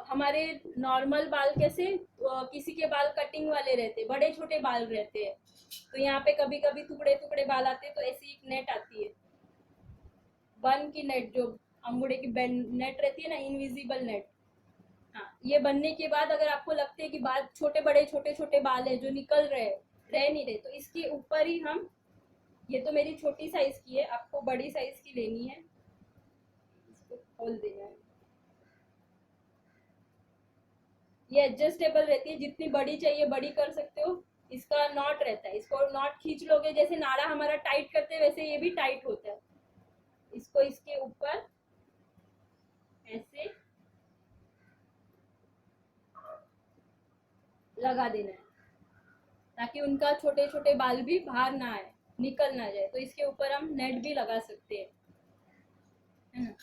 हमारे नॉर्मल बाल कैसे किसी के बाल कटिंग वाले रहते, बड़े छोटे बाल रहते हैं, तो यहाँ पे कभी कभी टुकड़े टुकड़े बाल आते हैं, तो ऐसी एक नेट आती है, बन की नेट, जो अंगूठे की नेट रहती है ना, इनविजिबल नेट। हाँ, ये बनने के बाद अगर आपको लगते हैं कि बाल छोटे छोटे बाल है जो निकल रह नहीं रहे, तो इसके ऊपर ही हम, ये तो मेरी छोटी साइज की है, आपको बड़ी साइज की लेनी है, इसको खोल देना है। ये एडजस्टेबल रहती है, जितनी बड़ी चाहिए बड़ी कर सकते हो। इसका नॉट रहता है, इसको नॉट खींच लोगे, जैसे नाड़ा हमारा टाइट करते हैं वैसे ये भी टाइट होता है। इसको इसके ऊपर ऐसे लगा देना है, ताकि उनका छोटे छोटे बाल भी बाहर ना आए, निकल ना जाए। तो इसके ऊपर हम नेट भी लगा सकते हैं, है ना।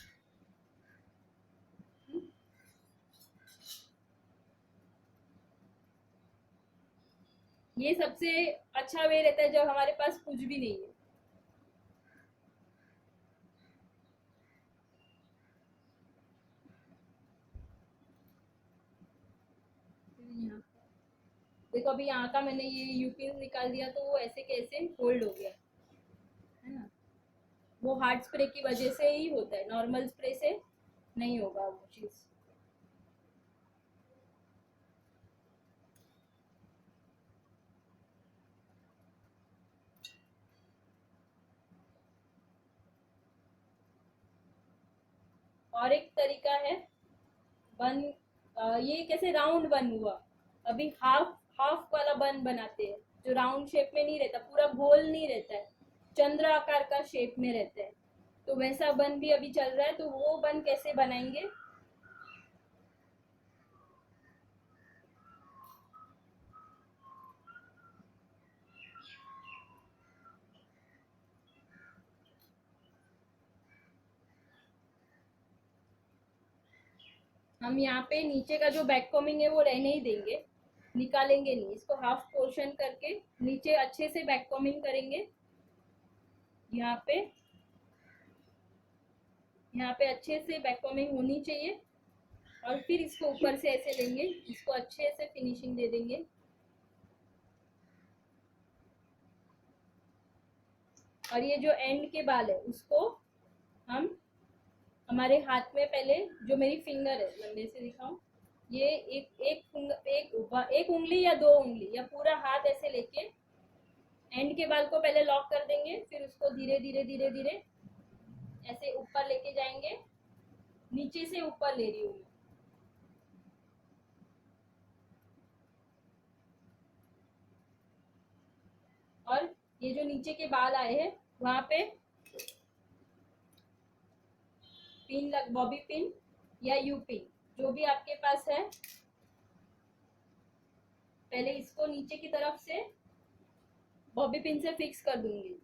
ये सबसे अच्छा वे रहता है जब हमारे पास कुछ भी नहीं है। देखो अभी यहाँ का मैंने ये यूपिन निकाल दिया, तो वो ऐसे कैसे फोल्ड हो गया, है ना। वो हार्ड स्प्रे की वजह से ही होता है, नॉर्मल स्प्रे से नहीं होगा वो चीज। और एक तरीका है बन, ये कैसे राउंड बन हुआ, अभी हाफ हाफ वाला बन बनाते हैं, जो राउंड शेप में नहीं रहता, पूरा गोल नहीं रहता है, चंद्र आकार का शेप में रहता है, तो वैसा बन भी अभी चल रहा है। तो वो बन कैसे बनाएंगे, हम यहाँ पे नीचे का जो बैक कॉमिंग है वो रहने ही देंगे, निकालेंगे नहीं, इसको हाफ पोर्शन करके नीचे अच्छे से बैक कॉमिंग करेंगे। यहाँ पे अच्छे से बैक कॉमिंग होनी चाहिए, और फिर इसको ऊपर से ऐसे लेंगे, इसको अच्छे से फिनिशिंग दे देंगे। और ये जो एंड के बाल है उसको हम हमारे हाथ में, पहले जो मेरी फिंगर है, लंबे से दिखाऊं, ये एक उंगली या दो उंगली या पूरा हाथ ऐसे लेके एंड के बाल को पहले लॉक कर देंगे, फिर उसको धीरे धीरे धीरे धीरे ऐसे ऊपर लेके जाएंगे। नीचे से ऊपर ले रही हूँ मैं, और ये जो नीचे के बाल आए हैं वहां पे पिन लग, बॉबी पिन या यू पिन, जो भी आपके पास है, पहले इसको नीचे की तरफ से बॉबी पिन से फिक्स कर दूंगी।